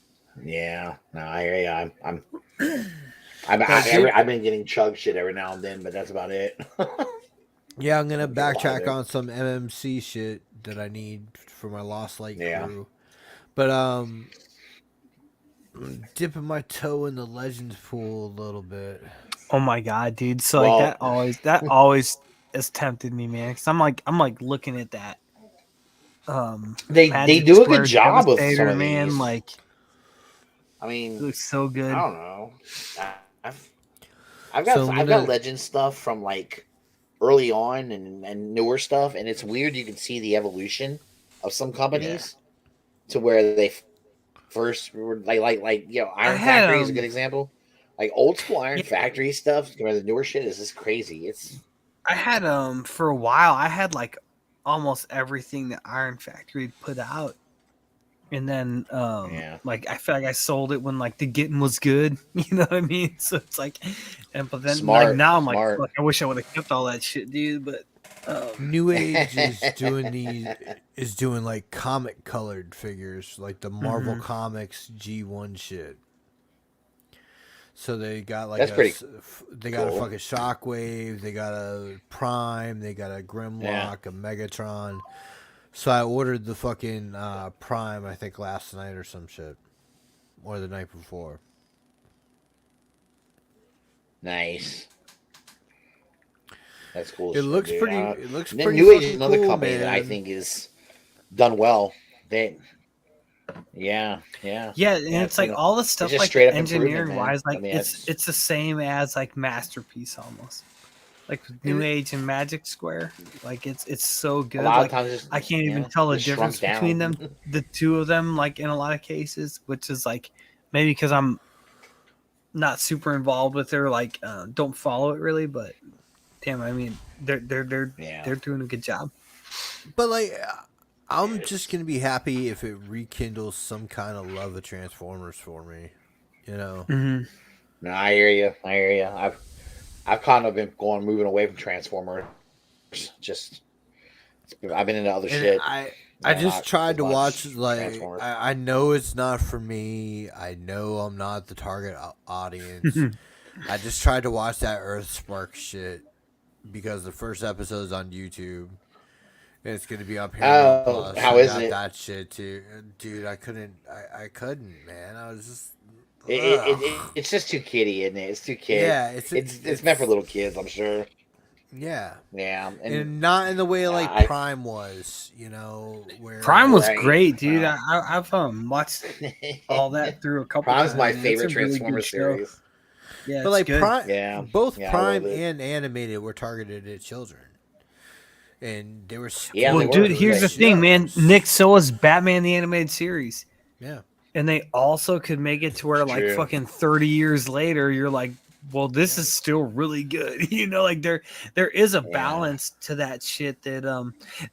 yeah, no, I hear you. But I did. I've been getting chug shit every now and then, but that's about it. I Yeah, I'm gonna don't get a lot of backtrack it. on some MMC shit that I need for my Lost Light Yeah, crew. But I'm dipping my toe in the Legends pool a little bit. oh my god, dude. So like well, that always has tempted me, man. Because I'm like looking at that they Magic do a good Square job with some Devastator, of man. these. Like I it mean, looks so I good. don't know. I've So I'm I've got gonna. legend stuff from like early on and newer stuff, and it's weird. You can see the evolution of some Yeah. companies to where they first were like I Iron had Factory is a good example. Like old school Iron yeah, Factory stuff compared to the newer shit is just crazy. It's I had for a while I had like almost everything that Iron Factory had put out. And then yeah, like I feel like I sold it when like the getting was good. You know what I mean? So it's like but then like now I'm like, smart. fuck, I wish I would have kept all that shit, dude. But New Age is doing like comic colored figures, like the Marvel mhm. Comics G1 shit. So they got like That's pretty they got a cool. fucking Shockwave, they got a Prime, they got a Yeah, Grimlock, a Megatron. So I ordered the fucking Prime, I think last night or some shit, or the night before. nice. That's cool It shit, looks dude. pretty. It looks And then pretty New Age is fucking another cool, company that I man. think is done well. They, yeah, yeah, Yeah, and yeah. it's like all the It's stuff just like straight the up improvement, engineering man. wise, I like mean, it's the same as like Masterpiece almost. Like with New And Age and Magic Square. Like it's so a good. lot of Like times, just I can't even tell the just difference shrunk between down. them, the two of them, like in a lot of cases, which is like maybe because I'm not super involved with their like don't follow it really, but damn, I mean Yeah, they're doing a good job. but like, I'm just it's gonna be happy if it rekindles some kind of love of Transformers for me. You know. Hmm. no. I hear you. I hear you. I've kind of been moving away from Transformers. Just I've been into other And shit. I just Not tried as to watch. much Like Transformers. I know it's not for me. I know I'm not the target audience. I just tried to watch that Earth Spark shit because the first episode's on YouTube. And it's gonna be on Paramount Oh, Plus. So how I is got it? that shit too, dude. I couldn't. I couldn't, man. I was just. Ugh. It's just too kiddie, isn't it? It's too kid. Yeah, It's meant for it's little kids, I'm sure. yeah, Yeah, and and not in the way yeah, like Prime was. You know where Prime was right. great, dude. Well, I've watched all that through a couple Prime's my times, man. It's favorite a really good Transformers show. series. Yeah, but it's like good. Prime, Yeah, both yeah, I love Prime it. and animated were targeted at children. and they were Yeah, Well, they were. dude, here's the thing, man. Nick, so was Batman the Animated Series. Yeah. And they also could make it to where, like, True. fucking 30 years later, you're like, well, this is still really good. You know, like there is a balance to that shit that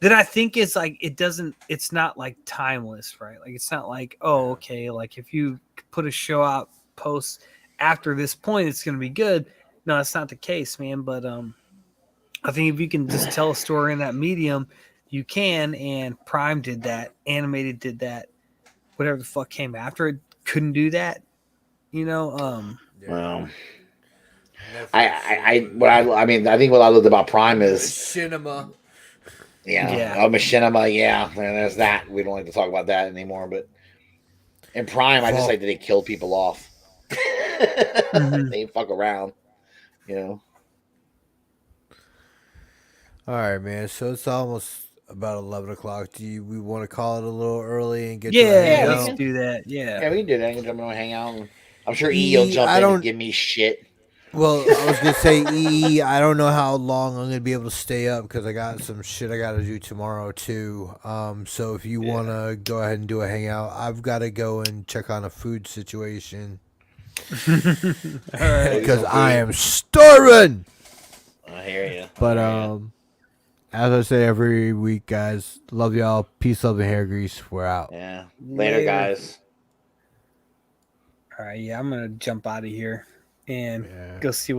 I think is like it's not like timeless, right? Like it's not like, oh, okay, like if you put a show out post after this point, it's gonna be good. No, that's not the case, man. But I think if you can just tell a story in that medium, you can, and Prime did that, animated did that, whatever the fuck came after it couldn't do that, you know. Well, Netflix I mean, I think what I loved about Prime is, cinema. yeah, Machinima, yeah, and there's that. We don't like to talk about that anymore, but in Prime, I just like that they kill people off. Mhm. They fuck around, you know. All right, man. So it's almost about 11 o'clock. We want to call it a little early and get to the Yeah, Yeah, we let's can. do that. Yeah. Yeah, we can do that. We can jump in and hang out. And I'm sure E will jump I in and don't. give me shit. Well, I was gonna say I don't know how long I'm gonna be able to stay up because I got some shit I gotta do tomorrow too. So if you wanna go ahead and do a hangout, I've got to go and check on a food situation All right. because I am starving. I hear you. But as I say every week, guys, love y'all. Peace, love, and hair grease. We're out. Yeah. Later, guys. All right, yeah, I'm gonna jump out of here and Yeah. go see what